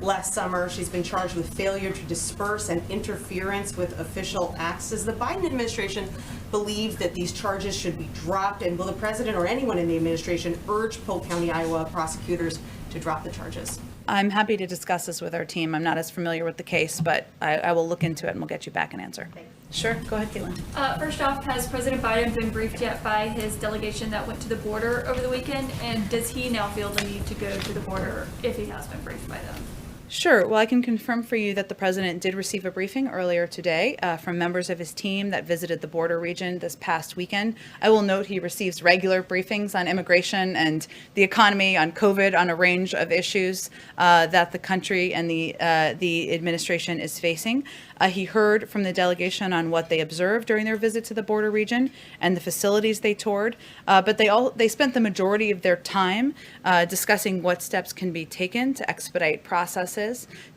last summer. She's been charged with failure to disperse and interference with official acts. Does the Biden administration believe that these charges should be dropped? And will the president or anyone in the administration urge Polk County, Iowa prosecutors to drop the charges? I'm happy to discuss this with our team. I'm not as familiar with the case, but I will look into it and we'll get you back an answer. Thanks. Sure, go ahead, Caitlin. First off, has President Biden been briefed yet by his delegation that went to the border over the weekend? And does he now feel the need to go to the border if he has been briefed by them? Sure. Well, I can confirm for you that the president did receive a briefing earlier today from members of his team that visited the border region this past weekend. I will note he receives regular briefings on immigration and the economy, on COVID, on a range of issues that the country and the administration is facing. He heard from the delegation on what they observed during their visit to the border region and the facilities they toured, but they spent the majority of their time discussing what steps can be taken to expedite processes,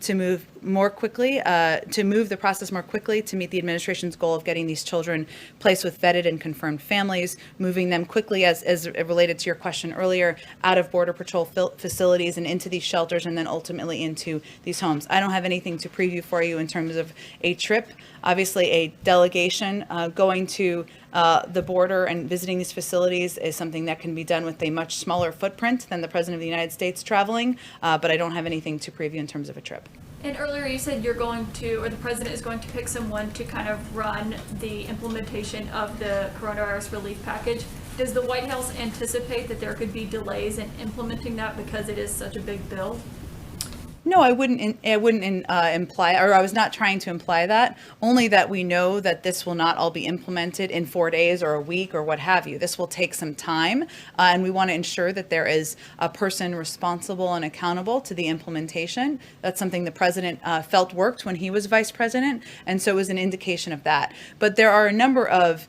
to move more quickly, to move the process more quickly to meet the administration's goal of getting these children placed with vetted and confirmed families, moving them quickly, as related to your question earlier, out of Border Patrol facilities and into these shelters and then ultimately into these homes. I don't have anything to preview for you in terms of a trip. Obviously, a delegation going to the border and visiting these facilities is something that can be done with a much smaller footprint than the President of the United States traveling, but I don't have anything to preview in terms of a trip. And earlier you said you're going to, or the president is going to pick someone to kind of run the implementation of the coronavirus relief package. Does the White House anticipate that there could be delays in implementing that because it is such a big bill? No, I wouldn't imply, or I was not trying to imply that, only that we know that this will not all be implemented in 4 days or a week or what have you. This will take some time, and we want to ensure that there is a person responsible and accountable to the implementation. That's something the president felt worked when he was vice president, and so it was an indication of that. But there are a number of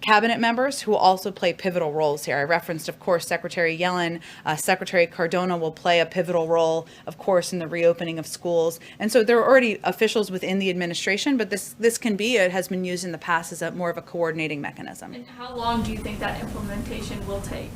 cabinet members who also play pivotal roles here. I referenced, of course, Secretary Yellen. Secretary Cardona will play a pivotal role, of course, in the reopening of schools. And so there are already officials within the administration, but this can be, it has been used in the past as a more of a coordinating mechanism. And how long do you think that implementation will take?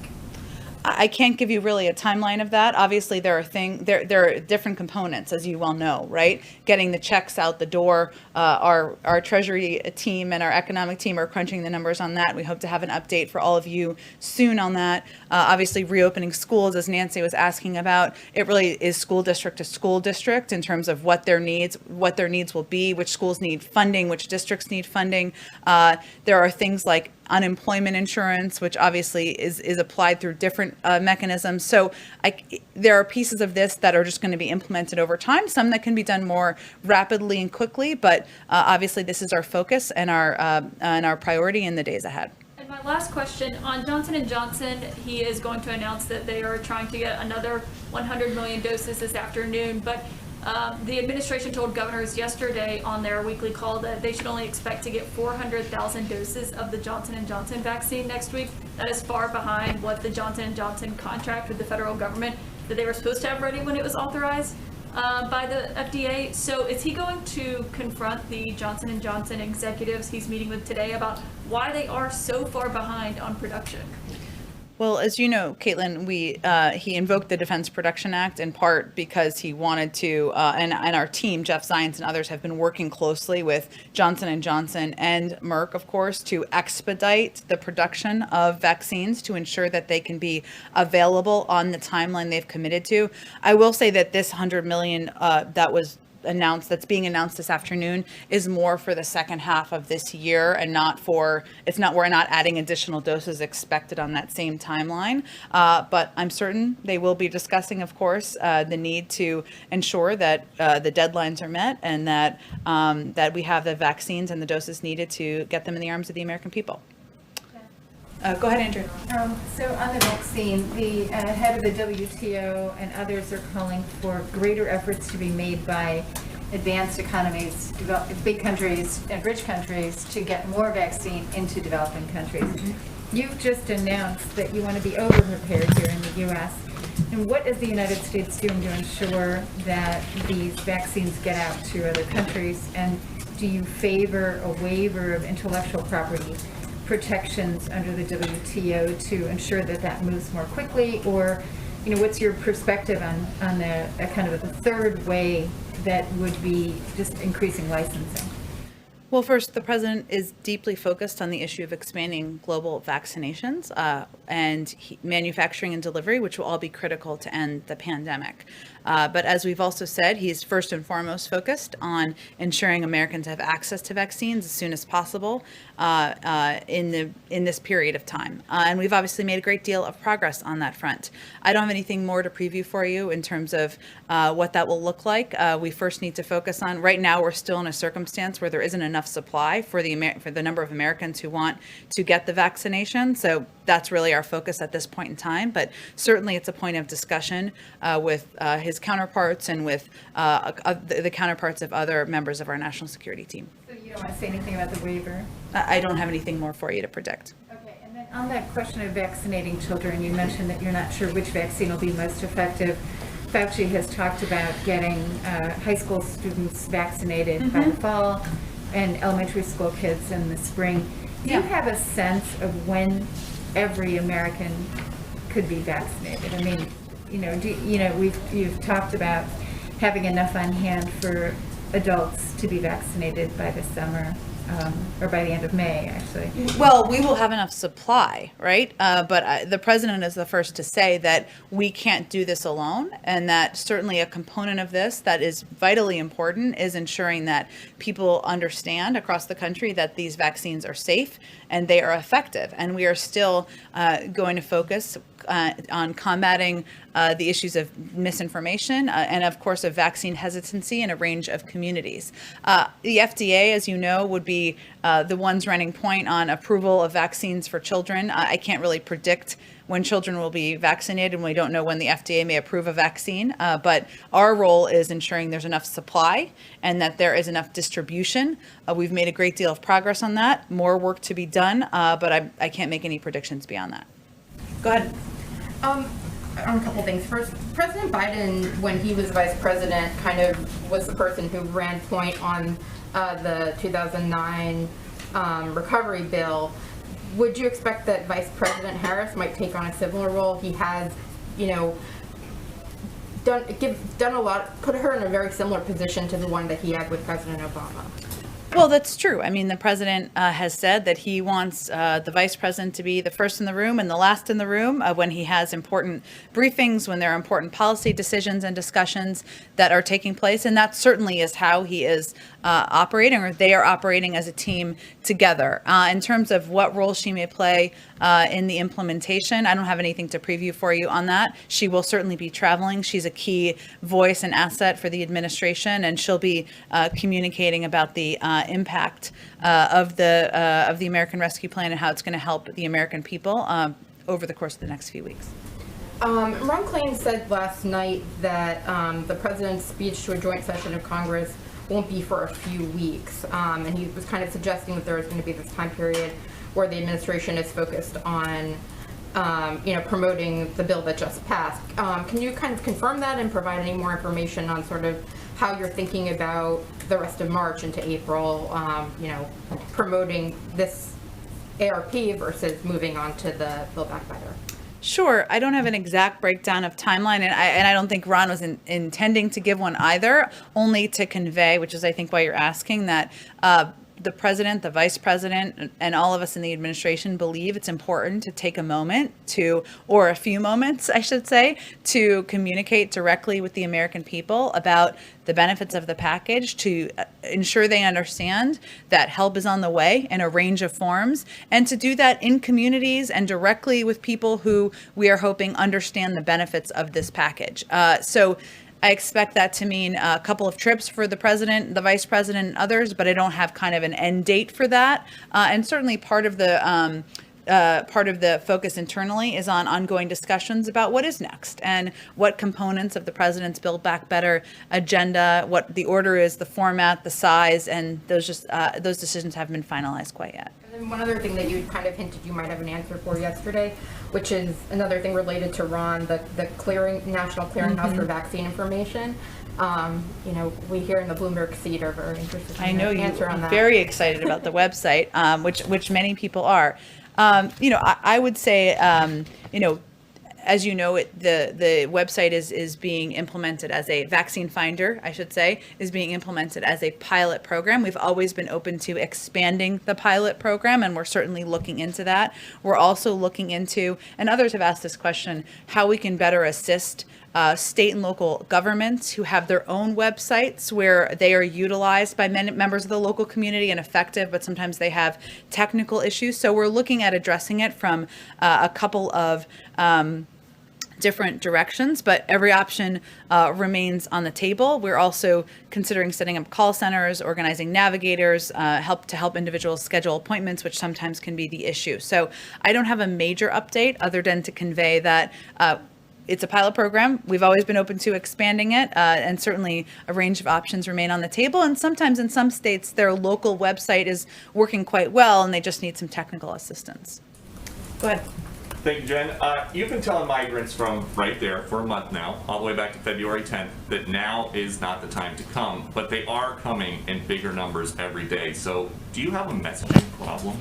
I can't give you really a timeline of that. Obviously, there are different components, as you well know, right? Getting the checks out the door. Our Treasury team and our economic team are crunching the numbers on that. We hope to have an update for all of you soon on that. Obviously, reopening schools, as Nancy was asking about, it really is school district to school district in terms of what their needs will be, which schools need funding, which districts need funding. There are things like unemployment insurance, which obviously is applied through different mechanisms. So there are pieces of this that are just going to be implemented over time, some that can be done more rapidly and quickly, but obviously this is our focus and our priority in the days ahead. And my last question, on Johnson & Johnson, he is going to announce that they are trying to get another 100 million doses this afternoon, but the administration told governors yesterday on their weekly call that they should only expect to get 400,000 doses of the Johnson & Johnson vaccine next week. That is far behind what the Johnson & Johnson contract with the federal government that they were supposed to have ready when it was authorized by the FDA. So is he going to confront the Johnson & Johnson executives he's meeting with today about why they are so far behind on production? Well, as you know, Caitlin, he invoked the Defense Production Act in part because he wanted to, and our team, Jeff Zients and others, have been working closely with Johnson & Johnson and Merck, of course, to expedite the production of vaccines to ensure that they can be available on the timeline they've committed to. I will say that this 100 million that's being announced this afternoon is more for the second half of this year and we're not adding additional doses expected on that same timeline. But I'm certain they will be discussing, of course, the need to ensure that the deadlines are met and that we have the vaccines and the doses needed to get them in the arms of the American people. Go ahead, Andrew. So on the vaccine, the head of the WTO and others are calling for greater efforts to be made by advanced economies, big countries and rich countries to get more vaccine into developing countries. Mm-hmm. You've just announced that you want to be over-prepared here in the U.S. And what is the United States doing to ensure that these vaccines get out to other countries? And do you favor a waiver of intellectual property protections under the WTO to ensure that that moves more quickly, or what's your perspective on the kind of the third way that would be just increasing licensing? Well, first, the president is deeply focused on the issue of expanding global vaccinations and manufacturing and delivery, which will all be critical to end the pandemic. But as we've also said, he's first and foremost focused on ensuring Americans have access to vaccines as soon as possible in this period of time. And we've obviously made a great deal of progress on that front. I don't have anything more to preview for you in terms of what that will look like. We first need to focus on, right now we're still in a circumstance where there isn't enough supply for the number of Americans who want to get the vaccination. So that's really our focus at this point in time. But certainly it's a point of discussion with his counterparts and with the counterparts of other members of our national security team. So you don't want to say anything about the waiver? I don't have anything more for you to predict. Okay, and then on that question of vaccinating children, you mentioned that you're not sure which vaccine will be most effective. Fauci has talked about getting high school students vaccinated by the fall and elementary school kids in the spring. Do you have a sense of when every American could be vaccinated? I mean, you've talked about having enough on hand for adults to be vaccinated by the summer. or by the end of May, actually. Well, we will have enough supply, right? But the president is the first to say that we can't do this alone, and that certainly a component of this that is vitally important is ensuring that people understand across the country that these vaccines are safe and they are effective. And we are still going to focus on combating the issues of misinformation and, of course, of vaccine hesitancy in a range of communities. The FDA, as you know, would be the ones running point on approval of vaccines for children. I can't really predict when children will be vaccinated, and we don't know when the FDA may approve a vaccine. But our role is ensuring there's enough supply and that there is enough distribution. We've made a great deal of progress on that. More work to be done, but I can't make any predictions beyond that. Go ahead. On a couple things. First, President Biden, when he was vice president, kind of was the person who ran point on the 2009 recovery bill. Would you expect that Vice President Harris might take on a similar role? He has, done a lot, put her in a very similar position to the one that he had with President Obama. Well, that's true. I mean, the president has said that he wants the vice president to be the first in the room and the last in the room when he has important briefings, when there are important policy decisions and discussions that are taking place. And that certainly is how he is operating, or they are operating as a team together. In terms of what role she may play in the implementation, I don't have anything to preview for you on that. She will certainly be traveling. She's a key voice and asset for the administration, and she'll be communicating about the impact of the American Rescue Plan and how it's going to help the American people over the course of the next few weeks. Ron Klain said last night that the president's speech to a joint session of Congress won't be for a few weeks, and he was kind of suggesting that there is going to be this time period where the administration is focused on promoting the bill that just passed. Can you kind of confirm that and provide any more information on sort of how you're thinking about the rest of March into April, promoting this ARP versus moving on to the Build Back Better? Sure. I don't have an exact breakdown of timeline, and I don't think Ron was intending to give one either, only to convey, which is I think why you're asking, that the president, the vice president, and all of us in the administration believe it's important to take a moment to, or a few moments, I should say, to communicate directly with the American people about the benefits of the package, to ensure they understand that help is on the way in a range of forms, and to do that in communities and directly with people who we are hoping understand the benefits of this package. So I expect that to mean a couple of trips for the president, the vice president, and others, but I don't have kind of an end date for that. And certainly part of the focus internally is on ongoing discussions about what is next and what components of the president's Build Back Better agenda, what the order is, the format, the size, and those decisions haven't been finalized quite yet. And then one other thing that you kind of hinted you might have an answer for yesterday, which is another thing related to Ron, the National Clearinghouse for Vaccine Information. We here in the Bloomberg seat are very interested in your answer on that. I'm very excited about the website, which many people are. I would say, as you know, the website is being implemented as a vaccine finder, I should say, is being implemented as a pilot program. We've always been open to expanding the pilot program, and we're certainly looking into that. We're also looking into, and others have asked this question, how we can better assist state and local governments who have their own websites where they are utilized by members of the local community and effective, but sometimes they have technical issues. So we're looking at addressing it from a couple of different directions, but every option remains on the table. We're also considering setting up call centers, organizing navigators, help individuals schedule appointments, which sometimes can be the issue. So I don't have a major update other than to convey that it's a pilot program. We've always been open to expanding it, and certainly a range of options remain on the table. And sometimes in some states, their local website is working quite well, and they just need some technical assistance. Go ahead. Thank you, Jen. You've been telling migrants from right there for a month now, all the way back to February 10th, that now is not the time to come, but they are coming in bigger numbers every day. So do you have a messaging problem?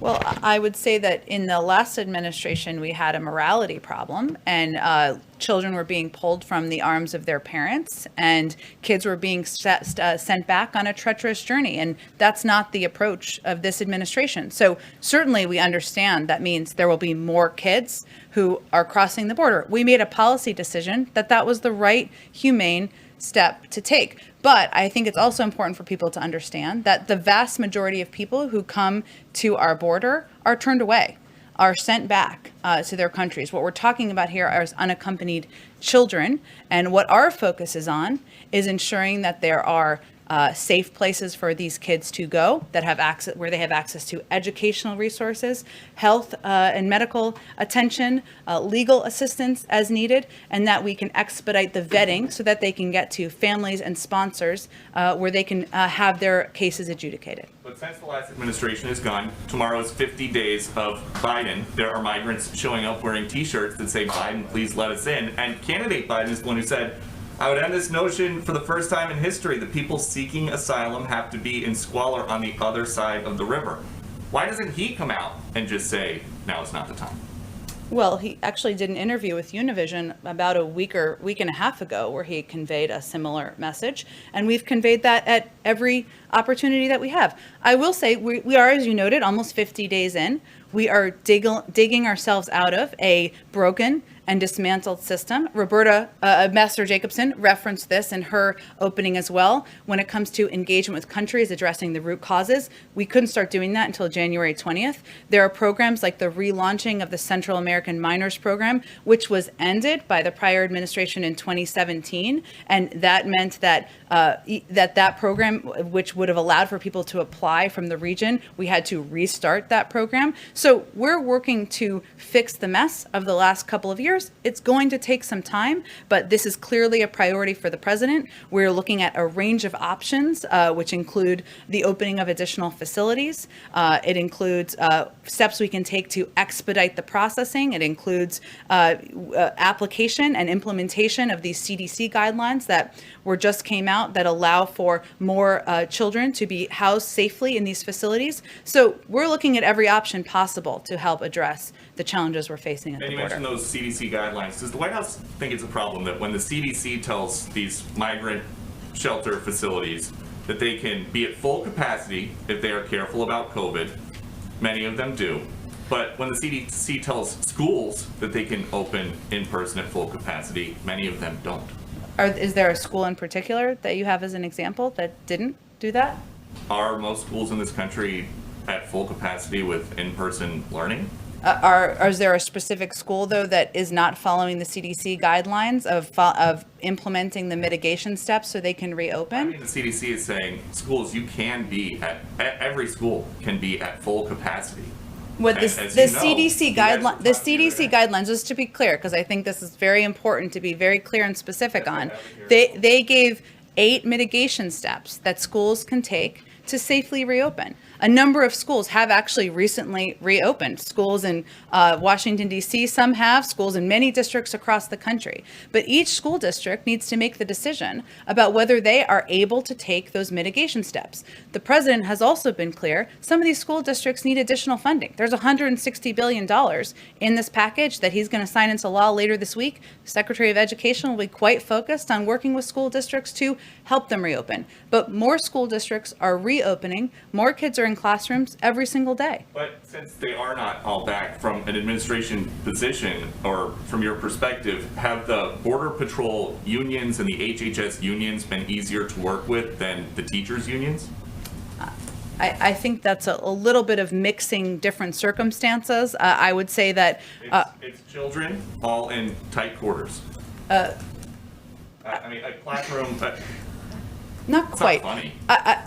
Well, I would say that in the last administration, we had a morality problem, and children were being pulled from the arms of their parents, and kids were being sent back on a treacherous journey. And that's not the approach of this administration. So certainly we understand that means there will be more kids who are crossing the border. We made a policy decision that that was the right, humane step to take. But I think it's also important for people to understand that the vast majority of people who come to our border are turned away, are sent back to their countries. What we're talking about here are unaccompanied children. And what our focus is on is ensuring that there are safe places for these kids to go that have access, where they have access to educational resources, health and medical attention, legal assistance as needed, and that we can expedite the vetting so that they can get to families and sponsors where they can have their cases adjudicated. But since the last administration is gone, tomorrow is 50 days of Biden. There are migrants showing up wearing T-shirts that say, "Biden, please let us in." And candidate Biden is the one who said, "I would end this notion for the first time in history that people seeking asylum have to be in squalor on the other side of the river." Why doesn't he come out and just say, "Now is not the time"? Well, he actually did an interview with Univision about a week and a half ago where he conveyed a similar message. And we've conveyed that at every opportunity that we have. I will say we are, as you noted, almost 50 days in. We are digging ourselves out of a broken and dismantled system. Ambassador Jacobson referenced this in her opening as well. When it comes to engagement with countries addressing the root causes, we couldn't start doing that until January 20th. There are programs like the relaunching of the Central American Minors Program, which was ended by the prior administration in 2017. And that meant that that program, which would have allowed for people to apply from the region, we had to restart that program. So we're working to fix the mess of the last couple of years. It's going to take some time, but this is clearly a priority for the president. We're looking at a range of options, which include the opening of additional facilities. It includes steps we can take to expedite the processing. It includes application and implementation of these CDC guidelines that just came out that allow for more children to be housed safely in these facilities. So we're looking at every option possible to help address the challenges we're facing at the border. And you mentioned those CDC guidelines. Does the White House think it's a problem that when the CDC tells these migrant shelter facilities that they can be at full capacity if they are careful about COVID, many of them do, but when the CDC tells schools that they can open in person at full capacity, many of them don't? Is there a school in particular that you have as an example that didn't do that? Are most schools in this country at full capacity with in-person learning? Is there a specific school, though, that is not following the CDC guidelines of implementing the mitigation steps so they can reopen? I mean, the CDC is saying schools, you can be every school can be at full capacity. What the CDC guidelines, just to be clear, because I think this is very important to be very clear and specific on, they gave 8 mitigation steps that schools can take to safely reopen. A number of schools have actually recently reopened. Schools in Washington, D.C., some have, schools in many districts across the country. But each school district needs to make the decision about whether they are able to take those mitigation steps. The president has also been clear, some of these school districts need additional funding. There's $160 billion in this package that he's going to sign into law later this week. The Secretary of Education will be quite focused on working with school districts to help them reopen. But more school districts are reopening, more kids are in classrooms every single day. But since they are not all back, from an administration position or from your perspective, have the Border Patrol unions and the HHS unions been easier to work with than the teachers unions? I think that's a little bit of mixing different circumstances. I would say that it's children all in tight quarters. I mean, a classroom. Not quite. Funny.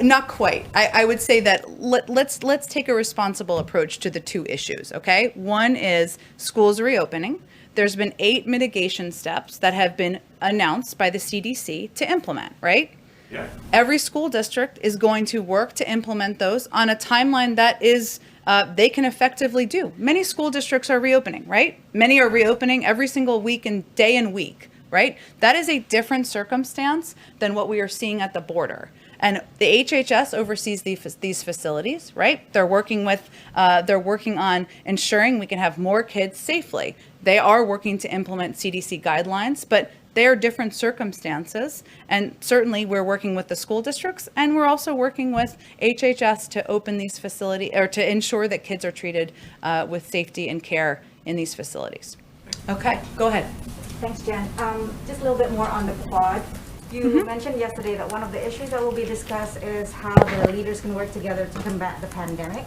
Not quite. I would say that let's take a responsible approach to the two issues, okay? One is schools reopening. There's been 8 mitigation steps that have been announced by the CDC to implement, right? Yeah. Every school district is going to work to implement those on a timeline that is they can effectively do. Many school districts are reopening, right? Many are reopening every single week and day and week. Right? That is a different circumstance than what we are seeing at the border. And the HHS oversees these facilities, right? They're working on ensuring we can have more kids safely. They are working to implement CDC guidelines, but they are different circumstances. And certainly we're working with the school districts, and we're also working with HHS to open these facilities, or to ensure that kids are treated with safety and care in these facilities. Okay, go ahead. Thanks, Jen. Just a little bit more on the Quad. You mentioned yesterday that one of the issues that will be discussed is how the leaders can work together to combat the pandemic.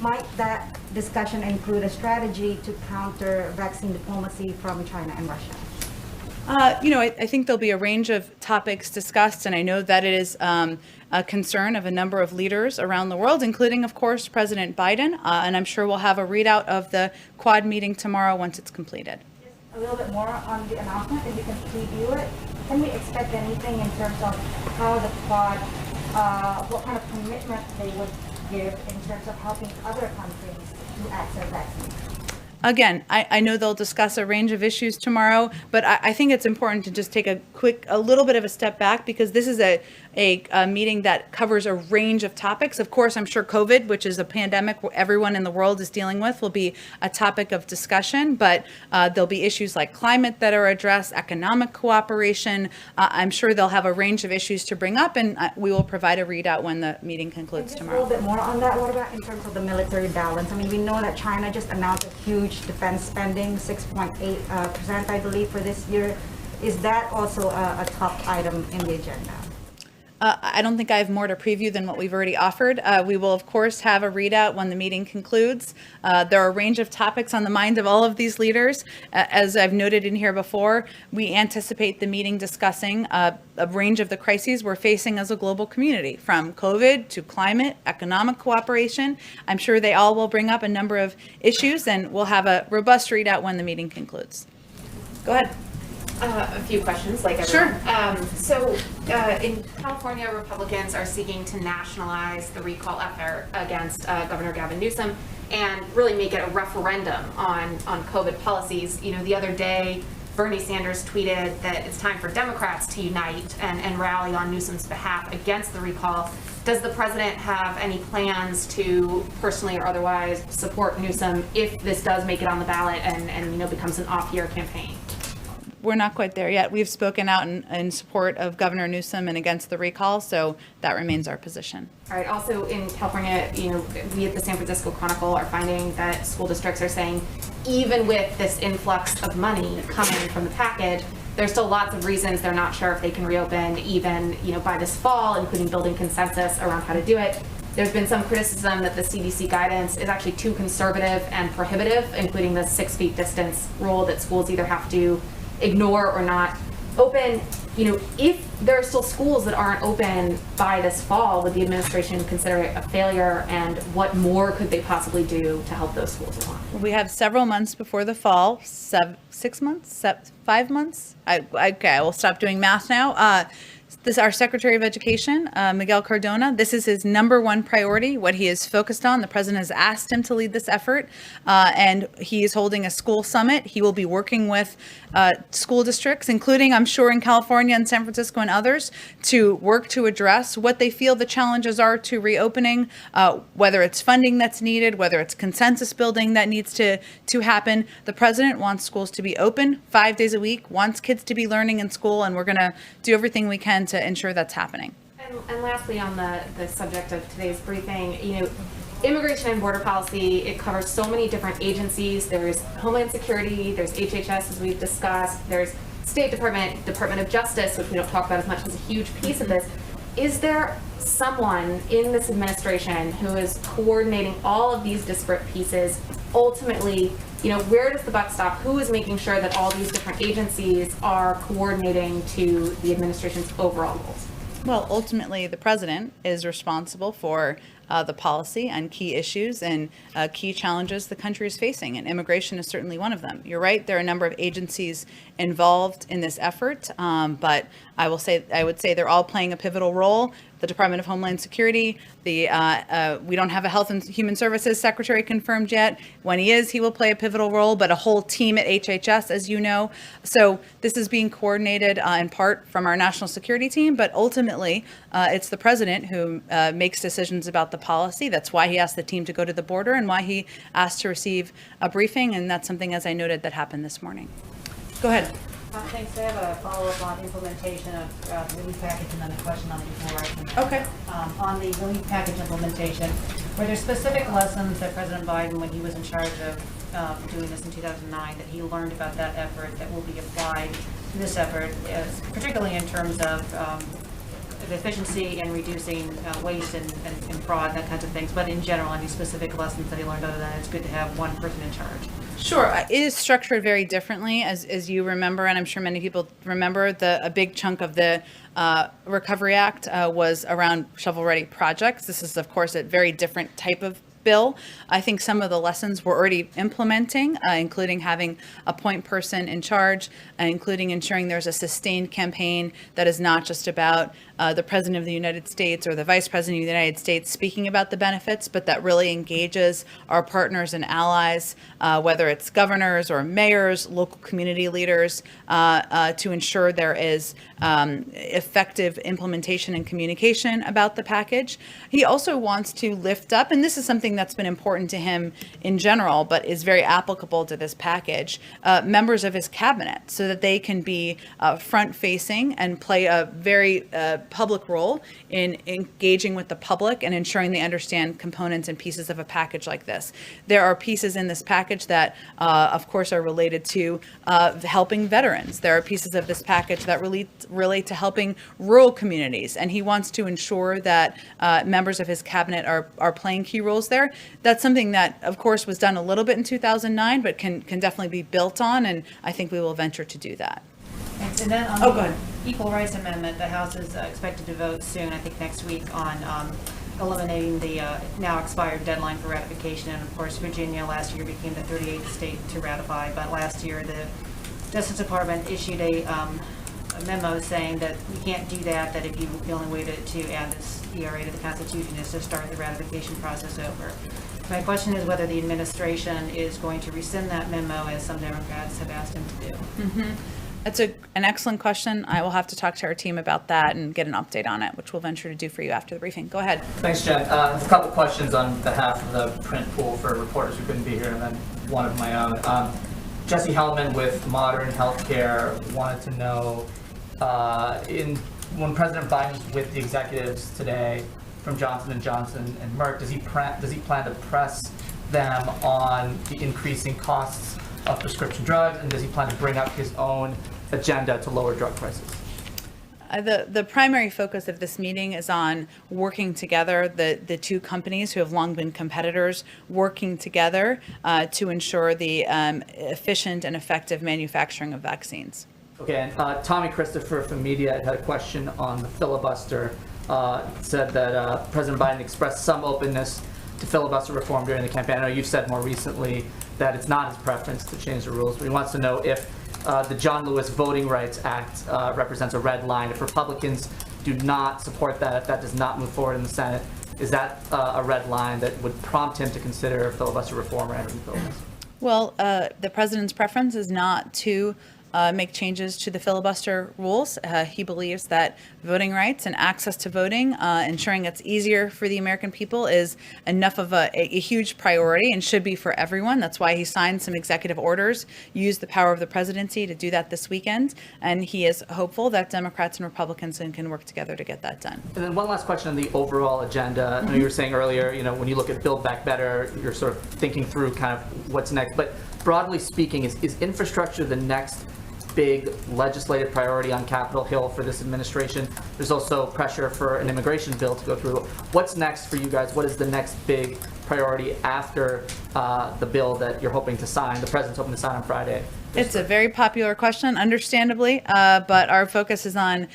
Might that discussion include a strategy to counter vaccine diplomacy from China and Russia? I think there'll be a range of topics discussed, and I know that it is a concern of a number of leaders around the world, including, of course, President Biden, and I'm sure we'll have a readout of the Quad meeting tomorrow once it's completed. A little bit more on the announcement, if you can preview it. Can we expect anything in terms of how the Quad, what kind of commitment they would give in terms of helping other countries to access vaccines? Again, I know they'll discuss a range of issues tomorrow, but I think it's important to just take a little bit of a step back, because this is a meeting that covers a range of topics. Of course, I'm sure COVID, which is a pandemic everyone in the world is dealing with, will be a topic of discussion, but there'll be issues like climate that are addressed, economic cooperation. I'm sure they'll have a range of issues to bring up, and we will provide a readout when the meeting concludes tomorrow. A little bit more on that. What about in terms of the military balance? I mean, we know that China just announced a huge defense spending, 6.8%, I believe, for this year. Is that also a top item in the agenda? I don't think I have more to preview than what we've already offered. We will, of course, have a readout when the meeting concludes. There are a range of topics on the mind of all of these leaders. As I've noted in here before, we anticipate the meeting discussing a range of the crises we're facing as a global community, from COVID to climate, economic cooperation. I'm sure they all will bring up a number of issues, and we'll have a robust readout when the meeting concludes. Go ahead. A few questions, like everyone. Sure. In California, Republicans are seeking to nationalize the recall effort against Governor Gavin Newsom and really make it a referendum on COVID policies. You know, the other day, Bernie Sanders tweeted that it's time for Democrats to unite and rally on Newsom's behalf against the recall. Does the president have any plans to personally or otherwise support Newsom if this does make it on the ballot and becomes an off-year campaign? We're not quite there yet. We've spoken out in support of Governor Newsom and against the recall, so that remains our position. All right. Also in California, we at the San Francisco Chronicle are finding that school districts are saying, even with this influx of money coming from the package, there's still lots of reasons they're not sure if they can reopen even, by this fall, including building consensus around how to do it. There's been some criticism that the CDC guidance is actually too conservative and prohibitive, including the 6 feet distance rule that schools either have to ignore or not open. If there are still schools that aren't open by this fall, would the administration consider it a failure, and what more could they possibly do to help those schools along? We have several months before the fall, 6 months, 5 months. Okay, I will stop doing math now. This is our Secretary of Education, Miguel Cardona. This is his number one priority, what he is focused on. The president has asked him to lead this effort, and he is holding a school summit. He will be working with school districts, including, I'm sure, in California and San Francisco and others, to work to address what they feel the challenges are to reopening, whether it's funding that's needed, whether it's consensus building that needs to happen. The president wants schools to be open 5 days a week, wants kids to be learning in school, and we're going to do everything we can to ensure that's happening. And lastly, on the subject of today's briefing, immigration and border policy, it covers so many different agencies. There's Homeland Security, there's HHS, as we've discussed, there's State Department, Department of Justice, which we don't talk about as much, as a huge piece of this. Is there someone in this administration who is coordinating all of these disparate pieces? Ultimately, where does the buck stop? Who is making sure that all these different agencies are coordinating to the administration's overall goals? Well, ultimately, the president is responsible for the policy on key issues and key challenges the country is facing, and immigration is certainly one of them. You're right, there are a number of agencies involved in this effort, but I would say they're all playing a pivotal role. the Department of Homeland Security. We don't have a Health and Human Services Secretary confirmed yet. When he is, he will play a pivotal role, but a whole team at HHS, as you know. So this is being coordinated in part from our national security team, but ultimately it's the president who makes decisions about the policy. That's why he asked the team to go to the border and why he asked to receive a briefing. And that's something, as I noted, that happened this morning. Go ahead. Thanks. I have a follow-up on implementation of the relief package and then a question on the equal rights amendment. Okay. On the relief package implementation, were there specific lessons that President Biden, when he was in charge of doing this in 2009, that he learned about that effort that will be applied to this effort, particularly in terms of efficiency and reducing waste and fraud and that kinds of things, but in general, any specific lessons that he learned other than it's good to have one person in charge? Sure. It is structured very differently, as you remember, and I'm sure many people remember. A big chunk of the Recovery Act was around shovel-ready projects. This is, of course, a very different type of bill. I think some of the lessons we're already implementing, including having a point person in charge, including ensuring there's a sustained campaign that is not just about the President of the United States or the Vice President of the United States speaking about the benefits, but that really engages our partners and allies, whether it's governors or mayors, local community leaders, to ensure there is effective implementation and communication about the package. He also wants to lift up, and this is something that's been important to him in general, but is very applicable to this package, members of his cabinet, so that they can be front-facing and play a very public role in engaging with the public and ensuring they understand components and pieces of a package like this. There are pieces in this package that, of course, are related to helping veterans. There are pieces of this package that relate to helping rural communities, and he wants to ensure that members of his cabinet are playing key roles there. That's something that, of course, was done a little bit in 2009, but can definitely be built on, and I think we will venture to do that. Thanks. And then on go the ahead. Equal Rights Amendment, the House is expected to vote soon, I think next week, on eliminating the now expired deadline for ratification. And of course, Virginia last year became the 38th state to ratify, but last year the Justice Department issued a memo saying that you can't do that, that if the only way to add this ERA to the Constitution is to start the ratification process over. My question is whether the administration is going to rescind that memo, as some Democrats have asked him to do. Mm-hmm. That's an excellent question. I will have to talk to our team about that and get an update on it, which we'll venture to do for you after the briefing. Go ahead. Thanks, Jen. A couple questions on behalf of the print pool for reporters who couldn't be here, and then one of my own. Jesse Hellman with Modern Healthcare wanted to know, when President Biden's with the executives today from Johnson & Johnson and Merck, does he plan to press them on the increasing costs of prescription drugs, and does he plan to bring up his own agenda to lower drug prices? The primary focus of this meeting is on working together, the two companies who have long been competitors, working together to ensure the efficient and effective manufacturing of vaccines. Okay, and Tommy Christopher from Media had a question on the filibuster. Said that President Biden expressed some openness to filibuster reform during the campaign. I know you've said more recently that it's not his preference to change the rules, but he wants to know if the John Lewis Voting Rights Act represents a red line. If Republicans do not support that, if that does not move forward in the Senate, is that a red line that would prompt him to consider filibuster reform or entering filibuster? Well, the president's preference is not to make changes to the filibuster rules. He believes that voting rights and access to voting, ensuring it's easier for the American people, is enough of a huge priority and should be for everyone. That's why he signed some executive orders, used the power of the presidency to do that this weekend, and he is hopeful that Democrats and Republicans can work together to get that done. And then one last question on the overall agenda. I know you were saying earlier, when you look at Build Back Better, you're sort of thinking through kind of what's next. But broadly speaking, is infrastructure the next big legislative priority on Capitol Hill for this administration? There's also pressure for an immigration bill to go through. What's next for you guys? What is the next big priority after the bill that you're hoping to sign, the president's hoping to sign on Friday? It's a very popular question, understandably, but our focus is on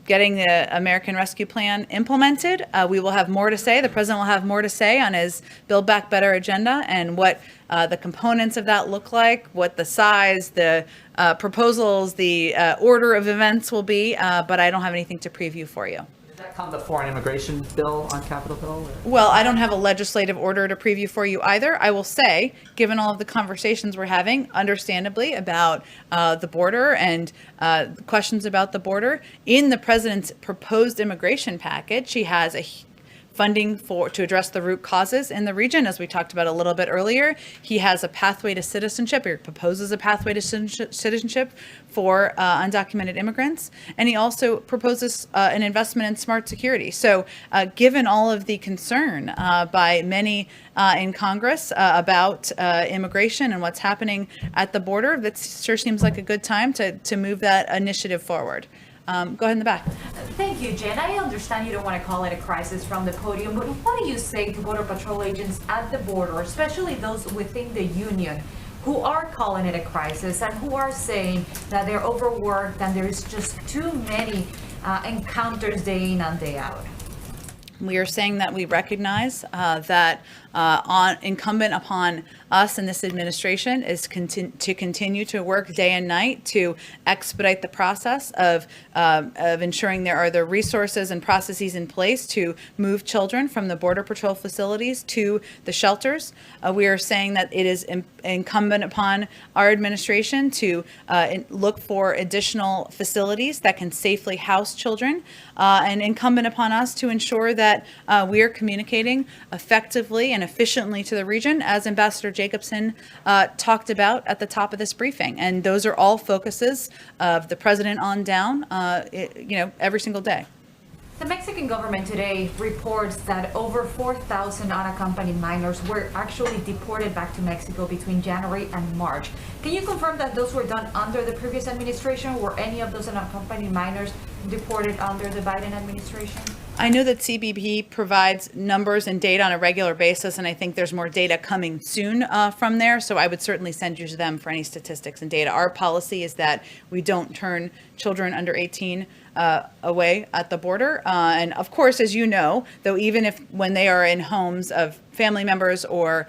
getting the American Rescue Plan implemented. We will have more to say. The president will have more to say on his Build Back Better agenda and what the components of that look like, what the size, the proposals, the order of events will be, but I don't have anything to preview for you. that come before an immigration bill on Capitol Hill? Or? Well, I don't have a legislative order to preview for you either. I will say, given all of the conversations we're having, understandably, about the border and questions about the border, in the president's proposed immigration package, she has a funding to address the root causes in the region, as we talked about a little bit earlier. He has a pathway to citizenship, or proposes a pathway to citizenship for undocumented immigrants, and he also proposes an investment in smart security. So given all of the concern by many in Congress about immigration and what's happening at the border, that sure seems like a good time to move that initiative forward. Go ahead in the back. Thank you, Jen. I understand you don't want to call it a crisis from the podium, but what do you say to Border Patrol agents at the border, especially those within the union, who are calling it a crisis and who are saying that they're overworked and there's just too many encounters day in and day out? We are saying that we recognize that incumbent upon us in this administration is to continue to work day and night to expedite the process of ensuring there are the resources and processes in place to move children from the Border Patrol facilities to the shelters. We are saying that it is incumbent upon our administration to look for additional facilities that can safely house children, and incumbent upon us to ensure that we are communicating effectively and efficiently to the region, as Ambassador Jacobson talked about at the top of this briefing. And those are all focuses of the president on down, every single day. The Mexican government today reports that over 4,000 unaccompanied minors were actually deported back to Mexico between January and March. Can you confirm that those were done under the previous administration? Were any of those unaccompanied minors deported under the Biden administration? I know that CBP provides numbers and data on a regular basis, and I think there's more data coming soon from there. So I would certainly send you to them for any statistics and data. Our policy is that we don't turn children under 18 away at the border. And of course, as you know, though, even if when they are in homes of family members or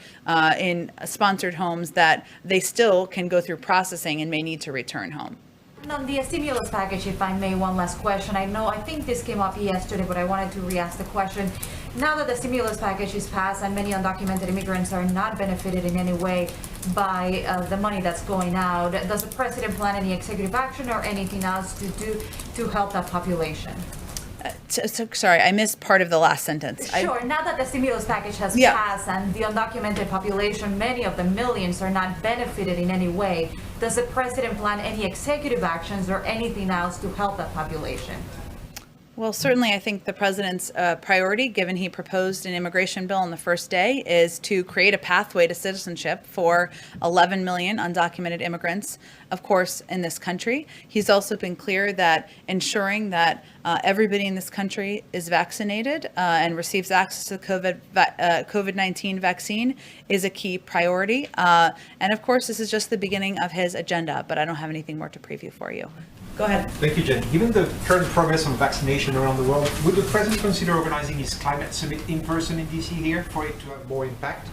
in sponsored homes, that they still can go through processing and may need to return home. And on the stimulus package, if I may, one last question. I think this came up yesterday, but I wanted to re-ask the question. Now that the stimulus package is passed and many undocumented immigrants are not benefited in any way by the money that's going out, does the president plan any executive action or anything else to do to help that population? So sorry, I missed part of the last sentence. Sure. Now that the stimulus package has passed and the undocumented population, many of the millions, are not benefited in any way, does the president plan any executive actions or anything else to help that population? Well, certainly, I think the president's priority, given he proposed an immigration bill on the first day, is to create a pathway to citizenship for 11 million undocumented immigrants, of course, in this country. He's also been clear that ensuring that everybody in this country is vaccinated and receives access to the COVID-19 vaccine is a key priority. And of course, this is just the beginning of his agenda, but I don't have anything more to preview for you. Go ahead. Thank you, Jen. Given the current progress on vaccination around the world, would the president consider organizing his climate summit in person in DC here for it to have more impact?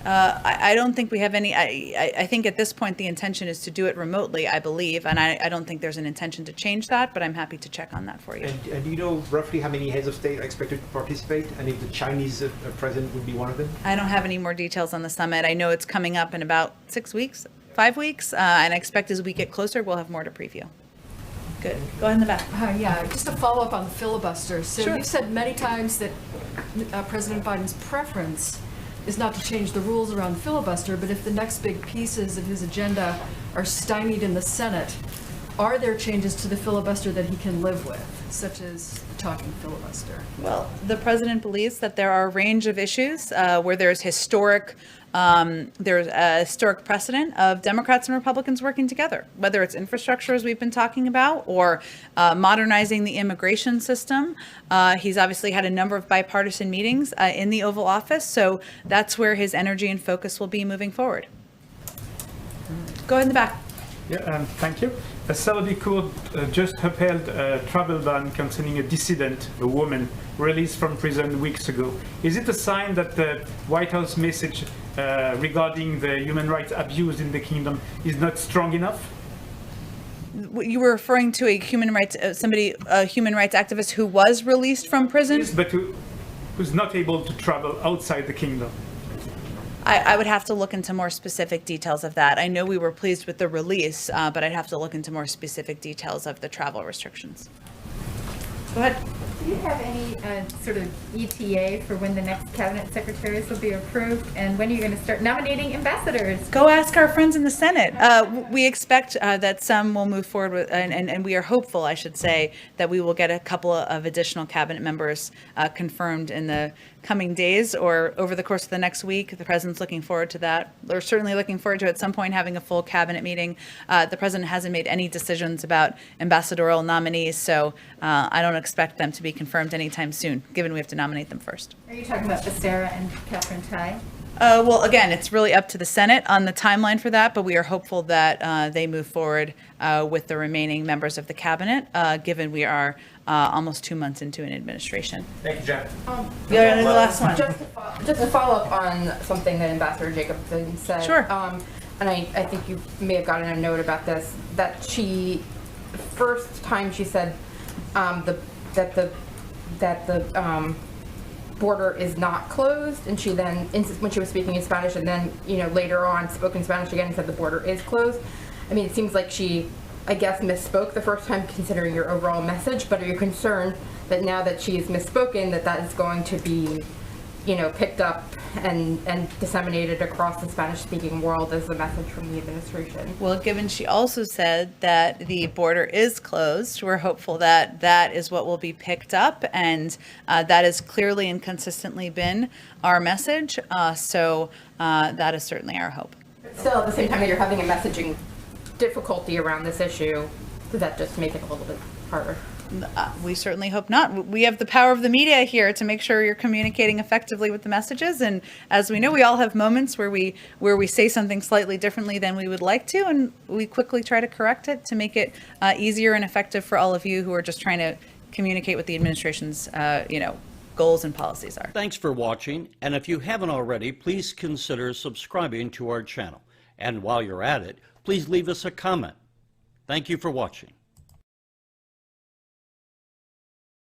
I don't think we have any. I think at this point the intention is to do it remotely, I believe, and I don't think there's an intention to change that, but I'm happy to check on that for you. And do you know roughly how many heads of state are expected to participate, and if the Chinese president would be one of them? I don't have any more details on the summit. I know it's coming up in about 6 weeks. 5 weeks, and I expect as we get closer, we'll have more to preview. Good. Go ahead in the back. Yeah, just to follow up on the filibuster. So Sure. You've said many times that President Biden's preference is not to change the rules around the filibuster, but if the next big pieces of his agenda are stymied in the Senate, are there changes to the filibuster that he can live with, such as the talking filibuster? Well, the president believes that there are a range of issues where there's a historic precedent of Democrats and Republicans working together, whether it's infrastructure, as we've been talking about, or modernizing the immigration system. He's obviously had a number of bipartisan meetings in the Oval Office, so that's where his energy and focus will be moving forward. Go ahead in the back. Yeah, thank you. A Saudi court just upheld a travel ban concerning a dissident, a woman, released from prison weeks ago. Is it a sign that the White House message regarding the human rights abuse in the kingdom is not strong enough? You were referring to a human rights a human rights activist who was released from prison, But who's not able to travel outside the kingdom. I would have to look into more specific details of that. I know we were pleased with the release, but I'd have to look into more specific details of the travel restrictions. Go ahead. Do you have any sort of ETA for when the next cabinet secretaries will be approved, and when are you going to start nominating ambassadors? Go ask our friends in the Senate. We expect that some will move forward with, and we are hopeful, I should say, that we will get a couple of additional cabinet members confirmed in the coming days or over the course of the next week. The president's looking forward to that. We're certainly looking forward to at some point having a full cabinet meeting. The president hasn't made any decisions about ambassadorial nominees, so I don't expect them to be confirmed anytime soon, given we have to nominate them first. Are you talking about Becerra and Catherine Tai? Well, again, it's really up to the Senate on the timeline for that, but we are hopeful that they move forward with the remaining members of the cabinet, given we are almost 2 months into an administration. Thank you, Jen. Yeah, and the last one. Just to follow up on something that Ambassador Jacobson said. Sure. And I think you may have gotten a note about this, that the first time she said that the border is not closed, and she then, when she was speaking in Spanish, and then, later on spoke in Spanish again and said the border is closed. I mean, it seems like she, I guess, misspoke the first time considering your overall message, but are you concerned that now that she's misspoken, that is going to be, picked up and disseminated across the Spanish-speaking world as a message from the administration? Well, given she also said that the border is closed, we're hopeful that that is what will be picked up, and that has clearly and consistently been our message. So that is certainly our hope. Still, at the same time that you're having a messaging difficulty around this issue, does that just make it a little bit harder? We certainly hope not. We have the power of the media here to make sure you're communicating effectively with the messages. And as we know, we all have moments where we say something slightly differently than we would like to, and we quickly try to correct it to make it easier and effective for all of you who are just trying to communicate what the administration's goals and policies are. Thanks for watching, and if you haven't already, please consider subscribing to our channel. And while you're at it, please leave us a comment. Thank you for watching.